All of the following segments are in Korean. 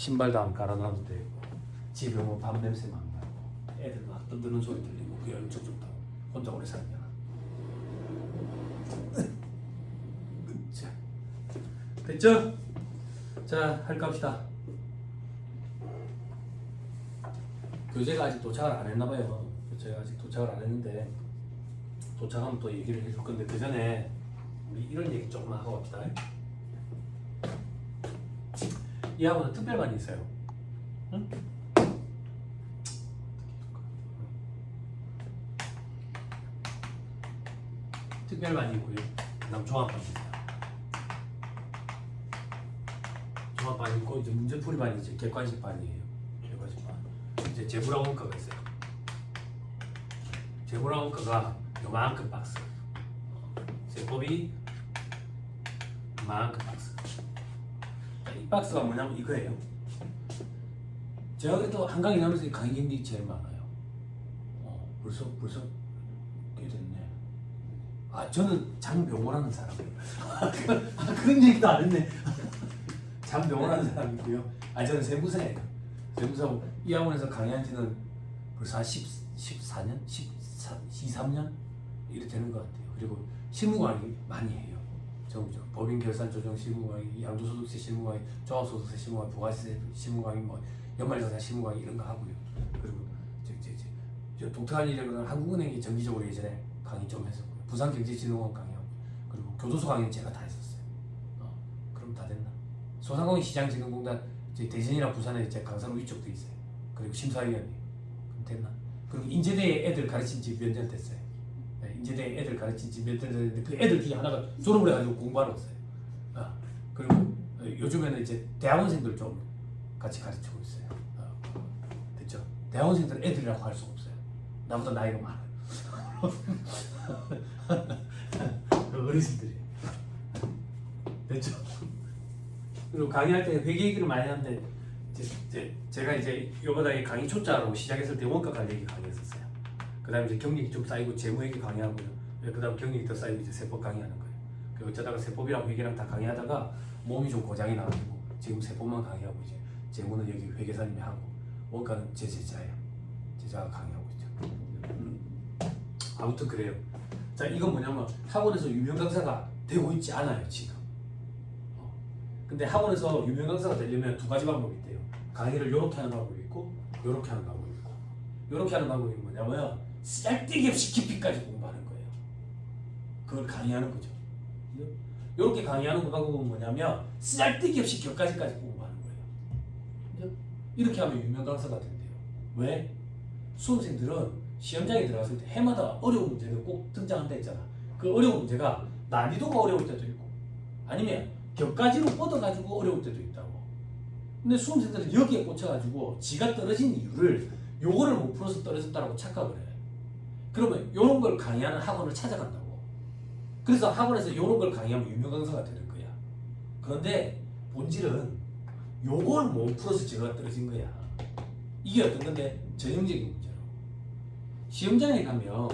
신발도 안 깔아놔도 되고 집에 오면 밥 냄새 막 나고 애들 막 떠드는 소리 들리고 그게 엄청 좋다고. 혼자 오래 살면. 자, 됐죠? 자, 할까 합시다. 교재가 아직 도착을 안 했나봐요. 교재가 아직 도착을 안 했는데 도착하면 또 얘기를 해줄 건데 그 전에 우리 이런 얘기 조금만 하고 갑시다. 이 학원은 특별반이 있어요. 응? 특별반이 있고요. 그다음 종합반이 있어요. 종합반이 있고 이제 문제풀이반이 이제 객관식반이에요. 객관식반. 이제 재무라 원가가 있어요. 재무라 원가가 요만큼 박스. 세법이 요만큼 박스. 이 박스가 뭐냐면 이거예요. 제가 그래도 한강에 나면서 강의 경력이 제일 많아요. 벌써 꽤 됐네. 저는 장병호라는 사람이에요. 그런 얘기도 안 했네. 장병호라는 사람이고요. 저는 세무사예요. 세무사고 이 학원에서 강의한 지는 벌써 한 14년? 13년? 이렇게 되는 것 같아요. 그리고 실무 강의 많이 해요. 정부죠. 법인 결산 조정 실무 강의, 양도소득세 실무 강의, 종합소득세 실무 강의, 부가세 실무 강의, 뭐 연말정산 실무 강의 이런 거 하고요. 그리고 저 독특한 일이라고는 한국은행이 정기적으로 예전에 강의 좀 했었고요. 부산경제진흥원 강의하고 그리고 교도소 강의는 제가 다 했었어요. 그럼 다 됐나? 소상공인 시장진흥공단 대전이랑 부산에 제 강사로 위촉도 있어요. 그리고 심사위원이 그럼 됐나? 그리고 인제대에 애들 가르친 지 몇 년 됐어요. 인제대 애들 가르친 지 몇 년 됐는데 그 애들 중에 하나가 졸업을 해가지고 공부하러 왔어요. 그리고 요즘에는 이제 대학원생들 좀 같이 가르치고 있어요. 됐죠? 대학원생들 애들이라고 할 수 없어요. 나보다 나이가 많아요. 어르신들이. 됐죠? 그리고 강의할 때 회계 얘기를 많이 하는데 제가 이제 요번에 강의 초짜로 시작했을 때 원가 관리 강의했었어요. 그 다음에 이제 경력이 좀 쌓이고 재무 얘기 강의하고요. 그 다음 경력이 더 쌓이고 이제 세법 강의하는 거예요. 그리고 어쩌다가 세법이랑 회계랑 다 강의하다가 몸이 좀 고장이 나가지고 지금 세법만 강의하고 이제 재무는 여기 회계사님이 하고 원가는 제 제자예요. 제자가 강의하고 있죠. 아무튼 그래요. 자, 이건 뭐냐면 학원에서 유명 강사가 되고 있지 않아요 지금. 근데 학원에서 유명 강사가 되려면 두 가지 방법이 있대요. 강의를 이렇게 하는 방법이 있고 이렇게 하는 방법이 있고. 이렇게 하는 방법이 뭐냐면 쓸데기 없이 깊이까지 공부하는 거예요. 그걸 강의하는 거죠. 이렇게 강의하는 방법은 뭐냐면 쓸데기 없이 격까지까지 공부하는 거예요. 이렇게 하면 유명 강사가 된대요. 왜? 수험생들은 시험장에 들어갔을 때 해마다 어려운 문제를 꼭 등장한다 했잖아. 그 어려운 문제가 난이도가 어려울 때도 있고 아니면 격가지로 뻗어가지고 어려울 때도 있다고. 근데 수험생들은 여기에 꽂혀가지고 지가 떨어진 이유를 요거를 못 풀어서 떨어졌다고 착각을 해. 그러면 요런 걸 강의하는 학원을 찾아간다고. 그래서 학원에서 요런 걸 강의하면 유명 강사가 되는 거야. 그런데 본질은 요걸 못 풀어서 제가 떨어진 거야. 이게 어떤 건데? 전형적인 문제로. 시험장에 가면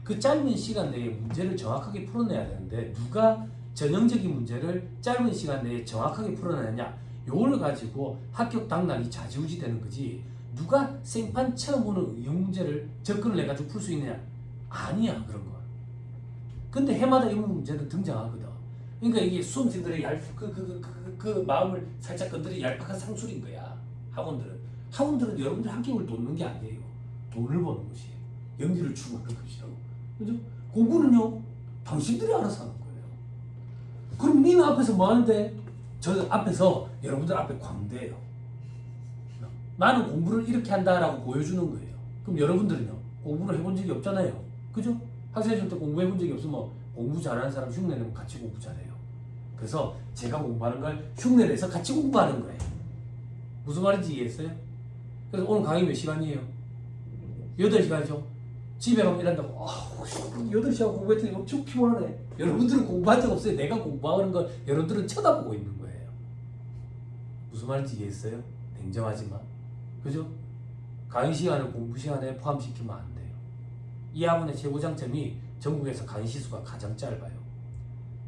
그 짧은 시간 내에 문제를 정확하게 풀어내야 되는데 누가 전형적인 문제를 짧은 시간 내에 정확하게 풀어내느냐 요걸 가지고 합격 당락이 좌지우지 되는 거지 누가 생판 처음 오는 의형 문제를 접근을 해가지고 풀 수 있느냐 아니야 그런 거. 근데 해마다 이런 문제는 등장하거든. 그러니까 이게 수험생들의 그 마음을 살짝 건드린 얄팍한 상술인 거야. 학원들은 여러분들 합격을 돕는 게 아니에요. 돈을 버는 것이에요. 연기를 추구하는 것이라고. 그죠? 공부는요 당신들이 알아서 하는 거예요. 그럼 니는 앞에서 뭐 하는데? 저 앞에서 여러분들 앞에 광대예요. 나는 공부를 이렇게 한다라고 보여주는 거예요. 그럼 여러분들은요? 공부를 해본 적이 없잖아요. 그죠? 학생 시절 때 공부해본 적이 없으면 공부 잘하는 사람 흉내내면 같이 공부 잘해요. 그래서 제가 공부하는 걸 흉내를 내서 같이 공부하는 거예요. 무슨 말인지 이해했어요? 그래서 오늘 강의 몇 시간이에요? 8시간이죠? 집에 가면 일한다고 8시간 공부했더니 엄청 피곤하네. 여러분들은 공부한 적 없어요. 내가 공부하는 걸 여러분들은 쳐다보고 있는 거예요. 무슨 말인지 이해했어요? 냉정하지 마. 그죠? 강의 시간을 공부 시간에 포함시키면 안 돼요. 이 학원의 최고 장점이 전국에서 강의 시수가 가장 짧아요.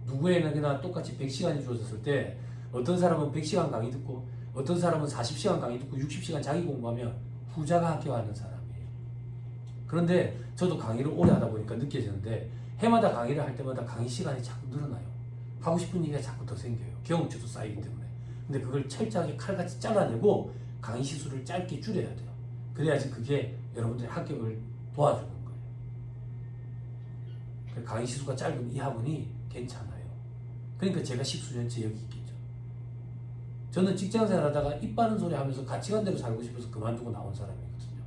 누구에게나 똑같이 100시간이 주어졌을 때 어떤 사람은 100시간 강의 듣고 어떤 사람은 40시간 강의 듣고 60시간 자기 공부하면 후자가 합격하는 사람이에요. 그런데 저도 강의를 오래 하다 보니까 느껴지는데 해마다 강의를 할 때마다 강의 시간이 자꾸 늘어나요. 하고 싶은 얘기가 자꾸 더 생겨요. 경험치도 쌓이기 때문에. 근데 그걸 철저하게 칼같이 잘라내고 강의 시수를 짧게 줄여야 돼요. 그래야지 그게 여러분들의 합격을 도와주는 거예요. 강의 시수가 짧은 이 학원이 괜찮아요. 그러니까 제가 10수년째 여기 있겠죠. 저는 직장생활 하다가 입 바른 소리 하면서 가치관대로 살고 싶어서 그만두고 나온 사람이거든요.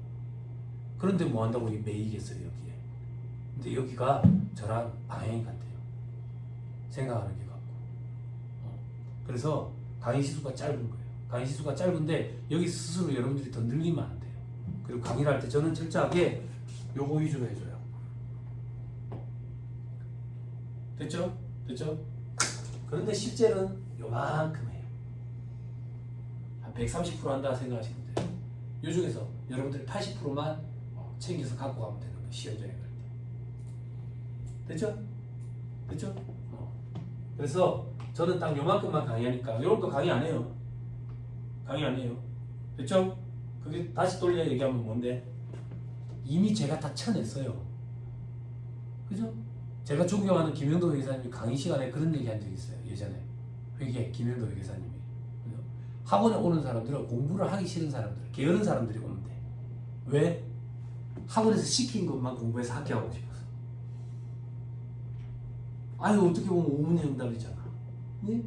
그런데 뭐 한다고 매이겠어요 여기에. 근데 여기가 저랑 방향이 같아요. 생각하는 게 같고. 그래서 강의 시수가 짧은 거예요. 강의 시수가 짧은데 여기 스스로 여러분들이 더 늘리면 안 돼요. 그리고 강의를 할 때 저는 철저하게 요거 위주로 해줘요. 됐죠? 됐죠? 그런데 실제는 요만큼 해요. 한 130% 한다 생각하시면 돼요. 요 중에서 여러분들이 80%만 챙겨서 갖고 가면 되는 거예요. 시험장에 갈 때. 됐죠? 됐죠? 그래서 저는 딱 요만큼만 강의하니까 요런 거 강의 안 해요. 강의 안 해요. 됐죠? 그게 다시 돌려 얘기하면 뭔데? 이미 제가 다 쳐냈어요. 그죠? 제가 존경하는 김영도 회계사님이 강의 시간에 그런 얘기 한 적이 있어요. 예전에 김영도 회계사님이 학원에 오는 사람들은 공부를 하기 싫은 사람들, 게으른 사람들이 오는데 왜? 학원에서 시킨 것만 공부해서 합격하고 싶어서. 아유 어떻게 보면 오문영답이잖아. 네?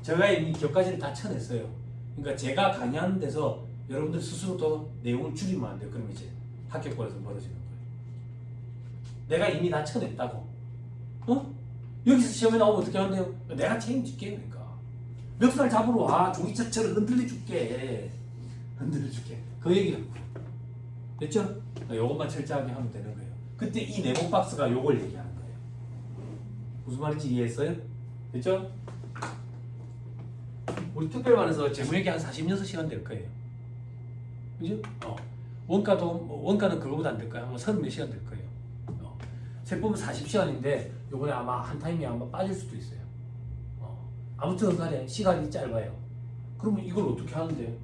제가 이미 격까지를 다 쳐냈어요. 그러니까 제가 강의하는 데서 여러분들 스스로도 내용을 줄이면 안 돼요. 그럼 이제 합격권에서 멀어지는 거예요. 내가 이미 다 쳐냈다고. 여기서 시험에 나오면 어떻게 하는데요? 내가 책임질게. 그러니까 멱살 잡으러 와. 종이차처럼 흔들려줄게. 흔들려줄게. 그 얘기를 하고. 됐죠? 요것만 철저하게 하면 되는 거예요. 그때 이 네모 박스가 요걸 얘기하는 거예요. 무슨 말인지 이해했어요? 됐죠? 우리 특별반에서 재무회계 한 46시간 될 거예요. 그죠? 원가는 그거보다 안 될 거예요. 아마 30몇 시간 될 거예요. 세법은 40시간인데 요번에 아마 한 타임이 아마 빠질 수도 있어요. 아무튼 간에 시간이 짧아요. 그러면 이걸 어떻게 하는데?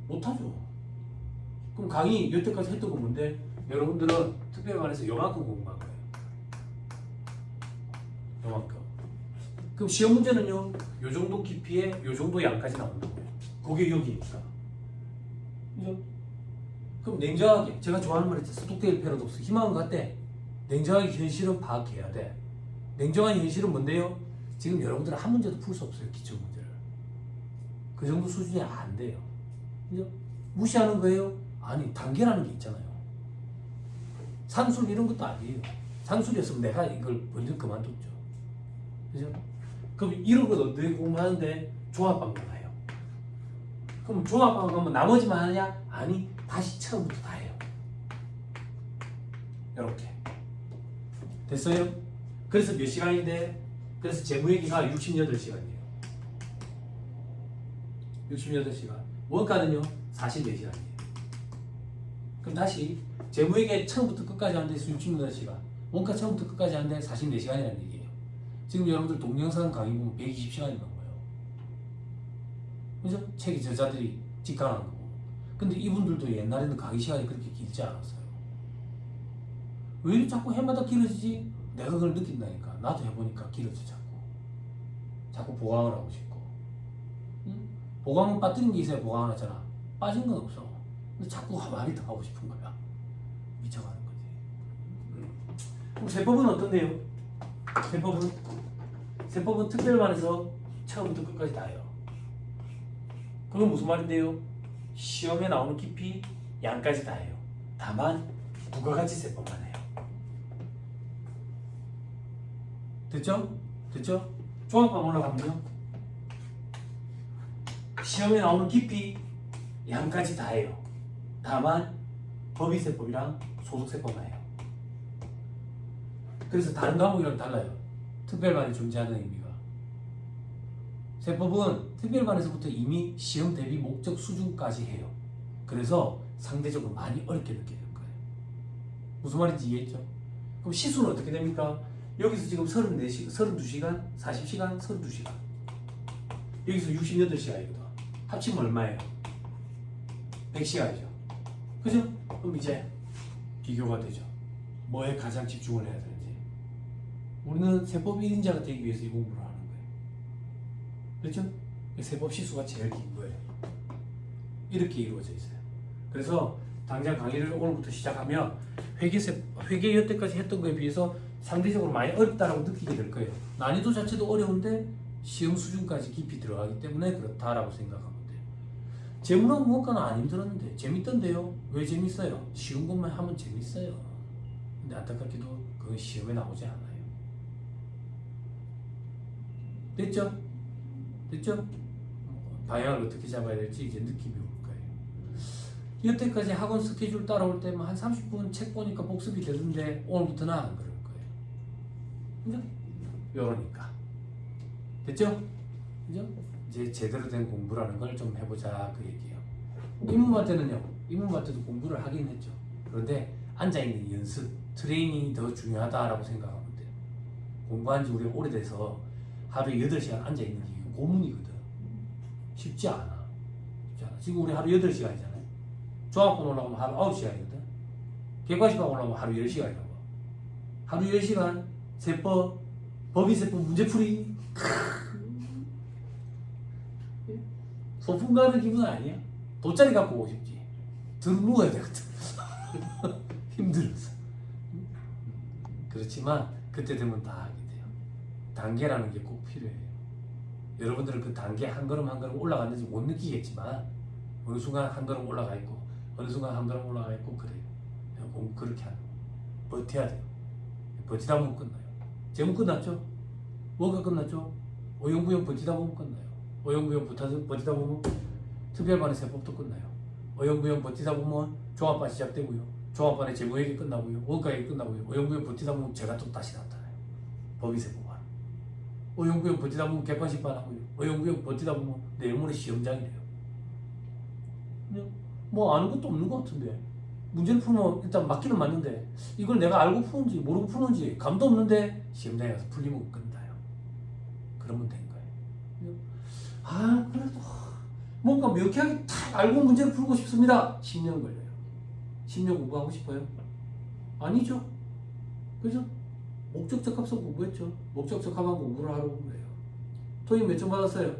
못하죠. 그럼 강의 여태까지 했던 거 뭔데? 여러분들은 특별반에서 요만큼 공부한 거예요. 요만큼. 그럼 시험 문제는요, 요 정도 깊이에 요 정도 양까지 나온다고요. 그게 여기니까. 그죠? 그럼 냉정하게, 제가 좋아하는 말 있죠. 스톡데일 패러독스. 희망은 같대. 냉정하게 현실은 파악해야 돼. 냉정한 현실은 뭔데요? 지금 여러분들은 한 문제도 풀 수 없어요. 기출 문제를. 그 정도 수준이 안 돼요. 그죠? 무시하는 거예요? 아니, 단계라는 게 있잖아요. 산술 이런 것도 아니에요. 산술이었으면 내가 이걸 먼저 그만뒀죠. 그죠? 그럼 이런 것 어떻게 공부하는데 종합방법 해요. 그럼 종합방법 하면 나머지만 하냐? 아니, 다시 처음부터 다 해요. 이렇게. 됐어요? 그래서 몇 시간인데? 그래서 재무회계가 68시간이에요. 68시간. 원가는요? 44시간이에요. 그럼 다시 재무회계 처음부터 끝까지 하는데 68시간. 원가 처음부터 끝까지 하는데 44시간이라는 얘기예요. 지금 여러분들 동영상 강의 보면 120시간이 넘어요. 그죠? 책이 저자들이 직관하는 거고. 근데 이분들도 옛날에는 강의 시간이 그렇게 길지 않았어요. 왜 이렇게 자꾸 해마다 길어지지? 내가 그걸 느낀다니까. 나도 해보니까 길어져 자꾸. 자꾸 보강을 하고 싶고. 응? 보강은 빠뜨린 게 있어야 보강을 하잖아. 빠진 건 없어. 근데 자꾸 많이 더 하고 싶은 거야. 미쳐가는 거지. 그럼 세법은 어떤데요? 세법은 특별반에서 처음부터 끝까지 다 해요. 그건 무슨 말인데요? 시험에 나오는 깊이, 양까지 다 해요. 다만 부가가치세법만 해요. 됐죠? 됐죠? 종합반 올라가면요. 시험에 나오는 깊이, 양까지 다 해요. 다만 법인세법이랑 소득세법만 해요. 그래서 다른 과목이랑 달라요. 특별반이 존재하는 의미가. 세법은 특별반에서부터 이미 시험 대비 목적 수준까지 해요. 그래서 상대적으로 많이 어렵게 느끼는 거예요. 무슨 말인지 이해했죠? 그럼 시수는 어떻게 됩니까? 여기서 지금 32시간, 40시간, 32시간. 여기서 68시간이거든. 합치면 얼마예요? 100시간이죠. 그죠? 그럼 이제 비교가 되죠. 뭐에 가장 집중을 해야 되는지. 우리는 세법 1인자가 되기 위해서 이 공부를 하는 거예요. 그렇죠? 세법 시수가 제일 긴 거예요. 이렇게 이루어져 있어요. 그래서 당장 강의를 오늘부터 시작하면 회계 여태까지 했던 거에 비해서 상대적으로 많이 어렵다라고 느끼게 될 거예요. 난이도 자체도 어려운데 시험 수준까지 깊이 들어가기 때문에 그렇다라고 생각하면 돼요. 재무랑 무엇과는 안 힘들었는데 재밌던데요. 왜 재밌어요? 쉬운 것만 하면 재밌어요. 근데 안타깝게도 그건 시험에 나오지 않아요. 됐죠? 됐죠? 방향을 어떻게 잡아야 될지 이제 느낌이 올 거예요. 여태까지 학원 스케줄 따라올 때만 한 30분 책 보니까 복습이 되던데 오늘부터는 안 그럴 거예요. 그죠? 요러니까. 됐죠? 그죠? 이제 제대로 된 공부라는 걸 좀 해보자 그 얘기예요. 입문마 때는요. 입문마 때도 공부를 하긴 했죠. 그런데 앉아있는 연습, 트레이닝이 더 중요하다라고 생각하면 돼요. 공부한 지 우리가 오래돼서 하루에 8시간 앉아있는 게 고문이거든. 쉽지 않아. 쉽지 않아. 지금 우리 하루 8시간이잖아요. 종합본 올라가면 하루 9시간이거든. 객관식반 올라가면 하루 10시간이라고. 하루 10시간, 세법, 법인세법 문제풀이. 소풍 가는 기분 아니야? 돗자리 갖고 오고 싶지. 들 누워야 되거든. 힘들어서. 그렇지만 그때 되면 다 하게 돼요. 단계라는 게 꼭 필요해요. 여러분들은 그 단계 한 걸음 한 걸음 올라갔는지 못 느끼겠지만 어느 순간 한 걸음 올라가 있고 어느 순간 한 걸음 올라가 있고 그래요. 공부 그렇게 하는 거예요. 버텨야 돼요. 버티다 보면 끝나요. 제목 끝났죠? 뭐가 끝났죠? 어영부영 버티다 보면 끝나요. 어영부영 버티다 보면 특별반의 세법도 끝나요. 어영부영 버티다 보면 종합반 시작되고요. 종합반의 재무회계 끝나고요. 원가회계 끝나고요. 어영부영 버티다 보면 제가 또 다시 나타나요. 법인세법반. 어영부영 버티다 보면 객관식반 하고요. 어영부영 버티다 보면 내일 모레 시험장이래요. 뭐 아는 것도 없는 것 같은데 문제를 풀면 일단 맞기는 맞는데 이걸 내가 알고 푸는지 모르고 푸는지 감도 없는데 시험장에 가서 풀리면 끝나요. 그러면 된 거예요. 아 그래도 뭔가 명쾌하게 딱 알고 문제를 풀고 싶습니다. 10년 걸려요. 10년 공부하고 싶어요? 아니죠. 그죠? 목적 적합성 공부했죠. 목적 적합한 공부를 하러 온 거예요. 토익 몇 점 받았어요?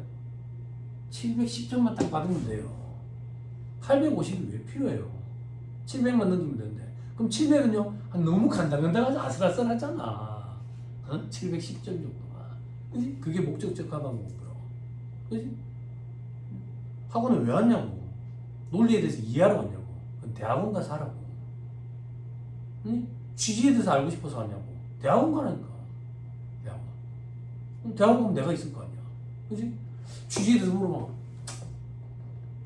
710점만 딱 받으면 돼요. 850이 왜 필요해요? 700만 넘기면 되는데. 그럼 700은요? 너무 간당간당하지 아슬아슬하잖아. 어? 710점 정도만. 그지? 그게 목적 적합한 공부라고. 그지? 학원에 왜 왔냐고. 논리에 대해서 이해하러 왔냐고. 그건 대학원 가서 하라고. 응? 취지에 대해서 알고 싶어서 왔냐고. 대학원 가라니까. 대학원. 그럼 대학원 가면 내가 있을 거 아니야. 그지? 취지에 대해서 물어보면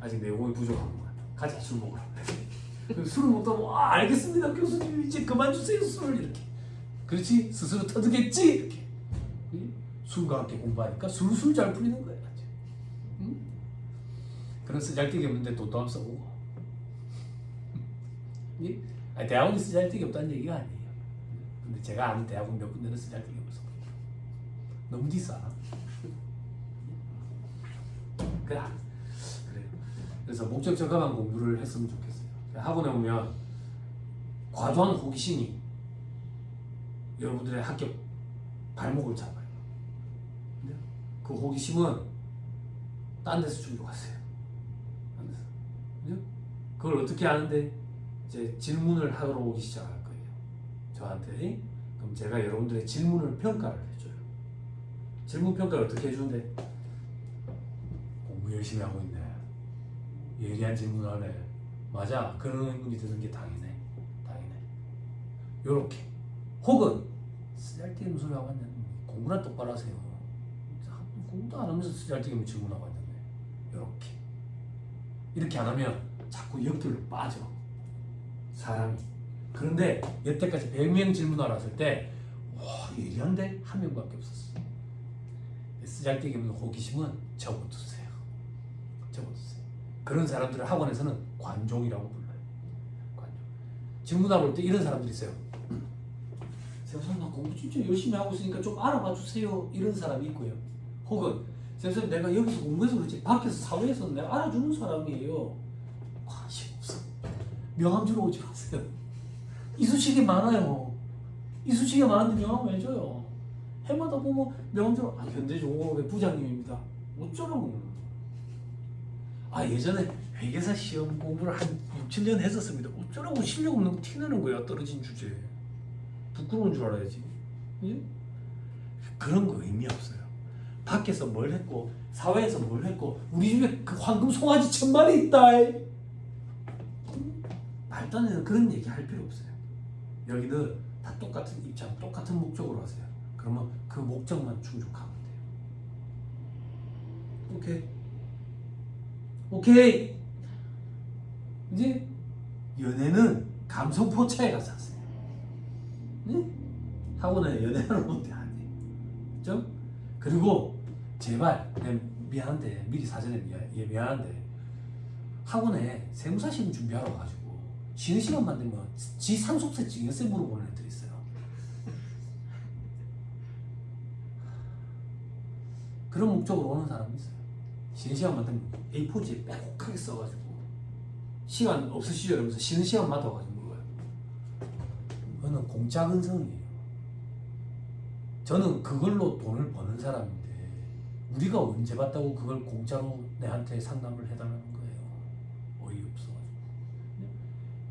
아직 내공이 부족하구만. 가자 술 먹으러. 술을 먹다 보면 알겠습니다 교수님 이제 그만 주세요 술을 이렇게. 그렇지? 스스로 터득했지? 이렇게. 술과 함께 공부하니까 술술 잘 풀리는 거야. 응? 그런 쓰잘데기 없는데 돈도 안 써보고. 아니, 대학원이 쓰잘데기 없다는 얘기가 아니에요. 근데 제가 아는 대학원 몇 군데는 쓰잘데기 없어. 너무 비싸. 그래. 그래서 목적 적합한 공부를 했으면 좋겠어요. 학원에 오면 과도한 호기심이 여러분들의 합격 발목을 잡아요. 그 호기심은 딴 데서 충족하세요. 딴 데서. 그죠? 그걸 어떻게 하는데 이제 질문을 하러 오기 시작할 거예요. 저한테. 그럼 제가 여러분들의 질문을 평가를 해줘요. 질문 평가를 어떻게 해주는데 공부 열심히 하고 있네. 예리한 질문을 하네. 맞아. 그런 의문이 드는 게 당연해. 당연해. 요렇게. 혹은 쓰잘데기 소리 하고 왔는데 공부나 똑바로 하세요. 공부도 안 하면서 쓰잘데기 질문하고 왔는데 요렇게. 이렇게 안 하면 자꾸 역결로 빠져. 사람이. 그런데 여태까지 100명 질문하러 왔을 때 와 예리한데? 한 명밖에 없었어. 쓰잘데기 없는 호기심은 접어두세요. 접어두세요. 그런 사람들을 학원에서는 관종이라고 불러요. 관종. 질문하러 올 때 이런 사람들이 있어요. 선생님 나 공부 진짜 열심히 하고 있으니까 좀 알아봐 주세요. 이런 사람이 있고요. 혹은 선생님 내가 여기서 공부해서 그렇지 밖에서 사회에서 내가 알아주는 사람이에요. 관심 없어. 명함주러 오지 마세요. 이쑤시개 많아요. 이쑤시개 많은데 명함 왜 줘요? 해마다 보면 명함주러 현대중공업의 부장님입니다. 어쩌라고. 예전에 회계사 시험 공부를 한 6, 7년 했었습니다. 어쩌라고 실력 없는 거 티내는 거야. 떨어진 주제에. 부끄러운 줄 알아야지. 예? 그런 거 의미 없어요. 밖에서 뭘 했고 사회에서 뭘 했고 우리 집에 그 황금 송아지 1000마리 있다. 말도 안 되는 그런 얘기 할 필요 없어요. 여기는 다 똑같은 입장, 똑같은 목적으로 하세요. 그러면 그 목적만 충족하면 돼요. 오케이. 이제 연애는 감성 포차에 가서 하세요. 네? 학원에 연애하러 오는 데 아니에요. 그죠? 그리고 제발 미안한데 미리 사전에 미안한데 학원에 세무사 시험 준비하러 가지고 쉬는 시간만 되면 지 상속세 증여세 물어보는 애들이 있어요. 그런 목적으로 오는 사람이 있어요. 쉬는 시간만 되면 A4지에 빼곡하게 써가지고 시간 없으시죠? 이러면서 쉬는 시간마다 와가지고 물어요. 그거는 공짜 근성이에요. 저는 그걸로 돈을 버는 사람인데 우리가 언제 봤다고 그걸 공짜로 내한테 상담을 해달라는 거예요. 어이없어가지고.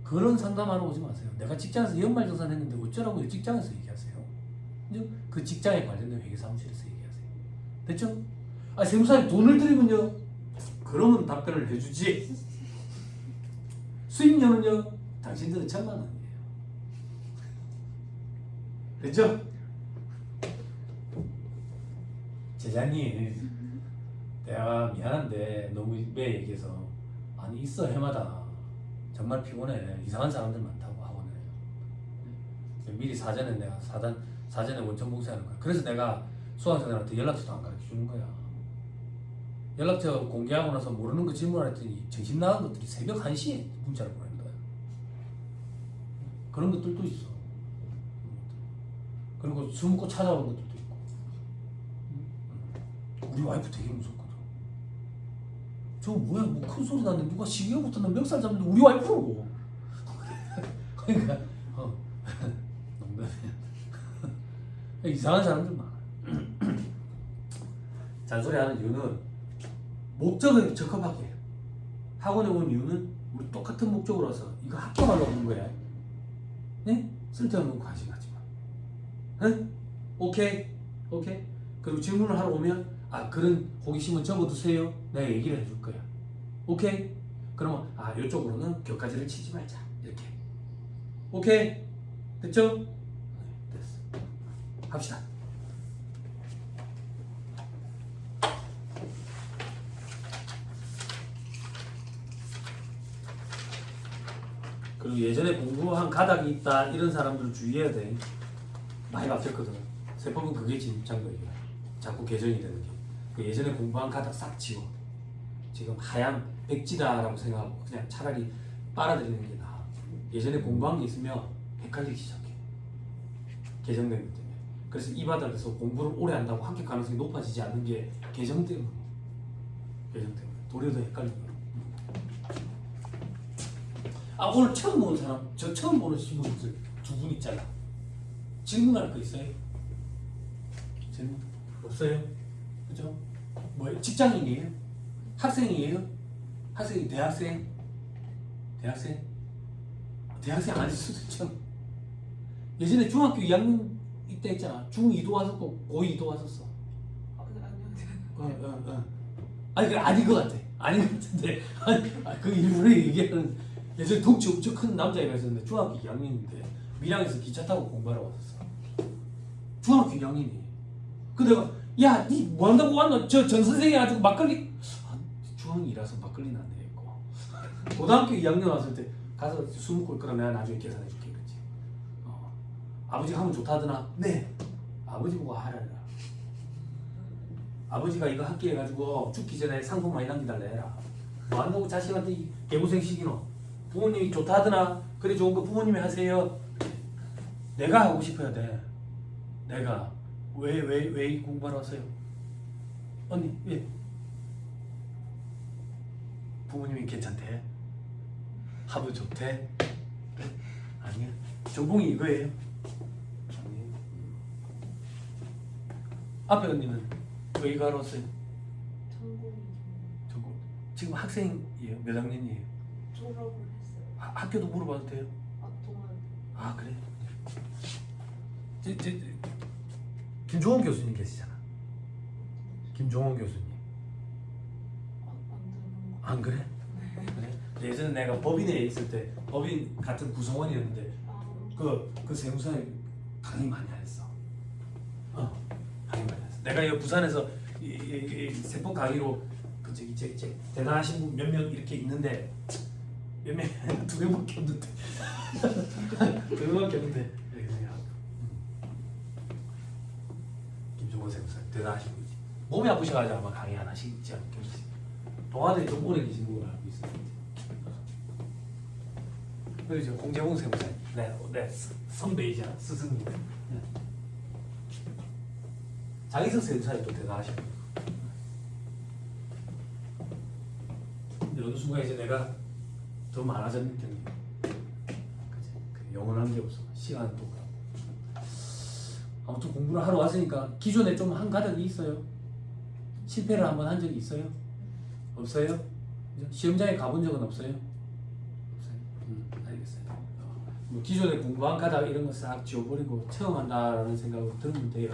그런 상담하러 오지 마세요. 내가 직장에서 연말정산 했는데 어쩌라고 직장에서 얘기하세요. 그 직장에 관련된 회계사무실에서 얘기하세요. 됐죠? 세무사에 돈을 드리면요 그러면 답변을 해주지. 수익료는요 당신들은 1000만 원이에요. 됐죠? 제자님 내가 미안한데 너무 매 얘기해서 있어. 해마다 정말 피곤해. 이상한 사람들 많다고 학원에. 미리 사전에 내가 사전에 원천 봉쇄하는 거야. 그래서 내가 수강생들한테 연락처도 안 가르쳐 주는 거야. 연락처 공개하고 나서 모르는 거 질문했더니 정신 나간 것들이 새벽 1시에 문자를 보내는 거야. 그런 것들도 있어. 그리고 술 먹고 찾아오는 것들도 있고. 우리 와이프 되게 무섭거든. 저거 뭐야, 뭐 큰 소리 나는데 누가 시계부터 는 멱살 잡는데 우리 와이프라고. 그러니까 농담이야. 이상한 사람들 많아. 잔소리하는 이유는 목적에 적합하게 해요. 학원에 온 이유는 우리 똑같은 목적으로 와서 이거 합격하려고 온 거야. 네? 쓸데없는 관심 가지 마. 네? 오케이. 그리고 질문을 하러 오면 그런 호기심은 접어두세요. 내가 얘기를 해줄 거야. 오케이? 그러면 이쪽으로는 격가지를 치지 말자. 이렇게. 오케이? 됐죠? 네, 됐어. 합시다. 그리고 예전에 공부한 가닥이 있다 이런 사람들 주의해야 돼. 많이 바뀌었거든. 세법은 그게 진짜인 거예요. 자꾸 개정이 되는 게. 그 예전에 공부한 가닥 싹 지워. 지금 하얀 백지다라고 생각하고 그냥 차라리 빨아들이는 게 나아. 예전에 공부한 게 있으면 헷갈리기 시작해. 개정된 것 때문에. 그래서 이 바닥에서 공부를 오래 한다고 합격 가능성이 높아지지 않는 게 개정 때문에. 도리어 더 헷갈리고. 오늘 처음 보는 사람, 저 처음 보는 신분들 두 분 있잖아. 질문할 거 있어요? 질문 없어요? 그죠? 뭐 직장인이에요? 학생이에요? 학생이 대학생? 대학생 아닐 수도 있죠. 예전에 중학교 2학년 이때 있잖아. 중2도 왔었고 고2도 왔었어. 그게 아닌 것 같아. 아닌 것 같은데 그 일부러 얘기하는. 예전에 덩치 엄청 큰 남자애가 있었는데 중학교 2학년인데 밀양에서 기차 타고 공부하러 왔었어. 중학교 2학년이. 그 내가 니 뭐 한다고 왔노? 저 전 선생이 가지고 막걸리. 중학이라서 막걸리는 안 되겠고. 고등학교 2학년 왔을 때 가서 술 먹고 있거나 내가 나중에 계산해 줄게 그랬지. 아버지가 하면 좋다 하더나? 네. 아버지 보고 하라. 아버지가 이거 학기 해가지고 죽기 전에 상품 많이 남기달라 해라. 뭐 한다고 자식한테 개고생 시키노? 부모님이 좋다 하더나? 그래 좋은 거 부모님이 하세요. 내가 하고 싶어야 돼. 내가 왜 공부하러 왔어요? 언니 예. 부모님이 괜찮대? 하부 좋대? 그래? 아니야. 전공이 이거예요? 아니에요. 앞에 언니는 의과로서 전공이 전공. 지금 학생이에요? 몇 학년이에요? 졸업을 했어요. 학교도 물어봐도 돼요? 동안 아 그래? 김종원 교수님 계시잖아. 김종원 교수님. 안 되는 거. 안 그래? 그래? 예전에 내가 법인에 있을 때 법인 같은 구성원이었는데 그 세무사에 강의 많이 했어. 강의 많이 했어. 내가 이 부산에서 이 세법 강의로 그 저기 대단하신 분 몇 명 이렇게 있는데 몇 명? 2명밖에 없는데 2명밖에 없는데 이렇게 생각하고. 김종원 세무사 대단하신 분이지. 몸이 아프셔가지고 아마 강의 하나씩 있지 않겠지. 동아대에 좀 오래 계신 걸로 알고 있어요. 그리고 공재봉 세무사, 네 선배이자 스승님. 네. 장희석 세무사님 또 대단하시고. 근데 어느 순간 이제 내가 더 많아졌는 영원한 게 없어. 시간도 가고. 아무튼 공부를 하러 왔으니까 기존에 좀 한 가닥이 있어요. 실패를 한번 한 적이 있어요? 없어요? 시험장에 가본 적은 없어요? 없어요? 알겠어요. 뭐 기존에 공부한 가닥 이런 거 싹 지워버리고 처음 한다라는 생각으로 들으면 돼요.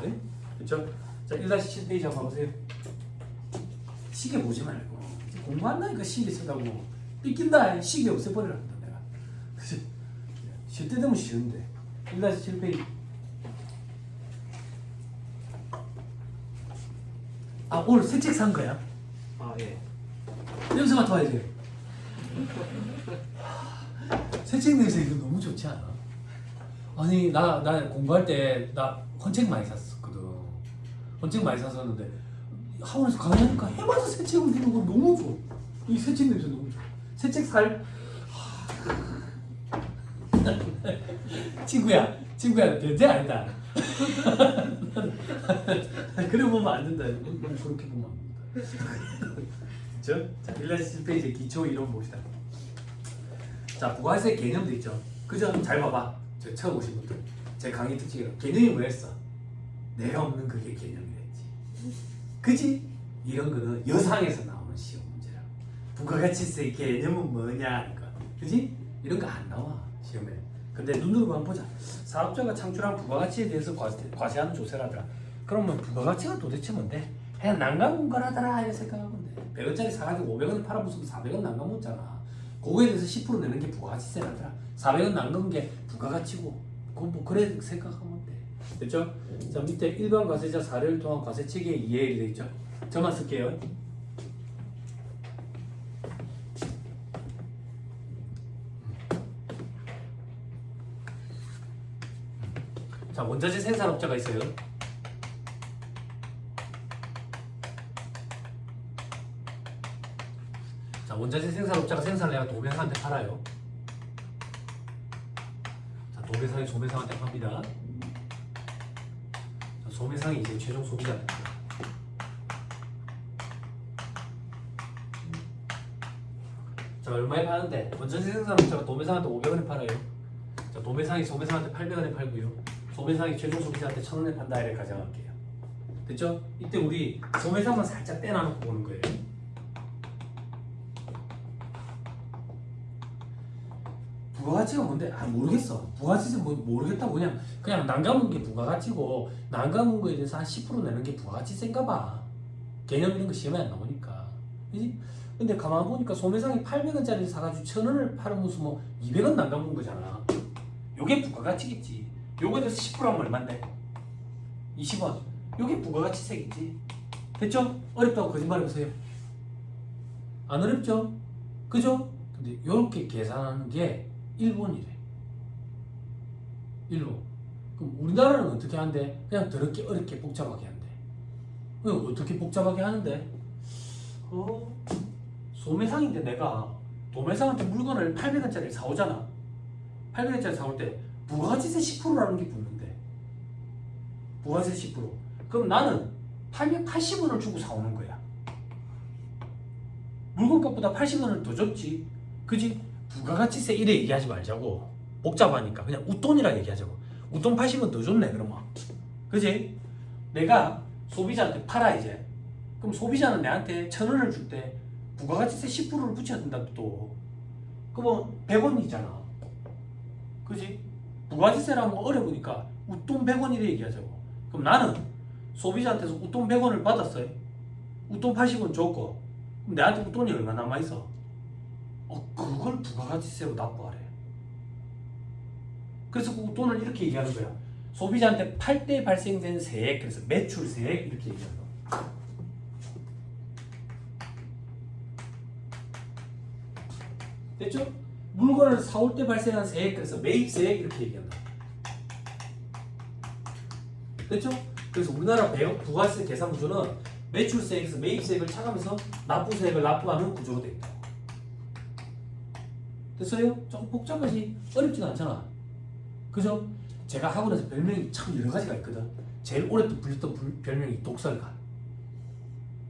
그렇죠? 자, 1-7페이지 한번 봐보세요. 시계 보지 말고 공부한다니까 시계 쳐다보고 삐낀다 시계 없애버리라 한다 내가. 그치? 쉴 때 되면 쉬운데 1-7페이지. 아 오늘 새 책 산 거야? 아 예. 냄새 맡아봐야 돼. 새 책 냄새 이거 너무 좋지 않아? 아니 나 공부할 때 나 헌책 많이 샀었거든. 헌책 많이 샀었는데 학원에서 강의하니까 해마다 새 책을 주는 거 너무 좋아. 이 새 책 냄새 너무 좋아. 새 책 살? 친구야 변태 아니다. 그래 보면 안 된다. 그렇게 보면 안 된다. 그렇죠? 자, 1-7페이지 기초 이론 봅시다. 자, 부가세 개념도 있죠. 그죠? 잘 봐봐. 저 처음 오신 분들. 제 강의 특징이라 개념이 뭐였어? 내가 없는 그게 개념이랬지. 그지? 이런 거는 여상에서 나오는 시험 문제라. 부가가치세 개념은 뭐냐? 이거. 그지? 이런 거 안 나와 시험에. 근데 눈으로 한번 보자. 사업자가 창출한 부가가치에 대해서 과세하는 조세라더라. 그러면 부가가치가 도대체 뭔데? 그냥 난감문과라더라 이렇게 생각하면 돼. 100원짜리 사가지고 500원에 팔아보면 400원 난감 묻잖아. 그거에 대해서 10% 내는 게 부가가치세라더라. 400원 난감 게 부가가치고 그건 뭐 그래 생각하면 돼. 됐죠? 자 밑에 일반 과세자 사례를 통한 과세 체계의 이해를 돼 있죠. 저만 쓸게요. 자 원자재 생산업자가 있어요. 자 원자재 생산업자가 생산을 해가 도매상한테 팔아요. 자 도매상이 소매상한테 팝니다. 자, 소매상이 이제 최종 소비자입니다. 자 얼마에 파는데? 원자재 생산업자가 도매상한테 500원에 팔아요. 자 도매상이 소매상한테 800원에 팔고요. 소매상이 최종 소비자한테 1000원에 판다 이렇게 가져갈게요. 됐죠? 이때 우리 소매상만 살짝 떼놔놓고 보는 거예요. 부가가치가 뭔데? 아 모르겠어. 부가가치는 뭐 모르겠다고 그냥 난감한 게 부가가치고 난감한 거에 대해서 한 10% 내는 게 부가가치세인가 봐. 개념 이런 거 시험에 안 나오니까. 그지? 근데 가만 보니까 소매상이 800원짜리 사가지고 1000원을 팔으면서 뭐 200원 난감한 거잖아. 요게 부가가치겠지. 요거에 대해서 10% 하면 얼만데? 20원. 요게 부가가치세겠지. 됐죠? 어렵다고 거짓말해보세요. 안 어렵죠? 그죠? 근데 요렇게 계산하는 게 일본이래. 일본. 그럼 우리나라는 어떻게 한대? 그냥 더럽게 어렵게 복잡하게 한대. 그럼 어떻게 복잡하게 하는데? 소매상인데 내가 도매상한테 물건을 800원짜리를 사오잖아. 800원짜리 사올 때 부가가치세 10%라는 게 붙는데 부가세 10%. 그럼 나는 880원을 주고 사오는 거야. 물건값보다 80원을 더 줬지. 그지? 부가가치세 이래 얘기하지 말자고. 복잡하니까 그냥 웃돈이라 얘기하자고. 웃돈 80원 더 줬네 그러면. 그지? 내가 소비자한테 팔아 이제. 그럼 소비자는 내한테 1,000원을 줄 때 부가가치세 10%를 붙여야 된다 또. 그러면 100원이잖아. 그지? 부가가치세라면 어려우니까 웃돈 100원이래 얘기하자고. 그럼 나는 소비자한테서 웃돈 100원을 받았어요. 웃돈 80원 줬고 그럼 내한테 웃돈이 얼마 남아있어? 그걸 부가가치세로 납부하래. 그래서 그 웃돈을 이렇게 얘기하는 거야. 소비자한테 팔 때 발생된 세액, 그래서 매출 세액 이렇게 얘기하는 거야. 됐죠? 물건을 사올 때 발생한 세액, 그래서 매입세액 이렇게 얘기한다. 됐죠? 그래서 우리나라 부가세 계산 구조는 매출세액에서 매입세액을 차감해서 납부세액을 납부하는 구조로 되어 있다. 됐어요? 조금 복잡하지? 어렵진 않잖아. 그죠? 제가 학원에서 별명이 참 여러 가지가 있거든. 제일 오랫동안 불렸던 별명이 독설가.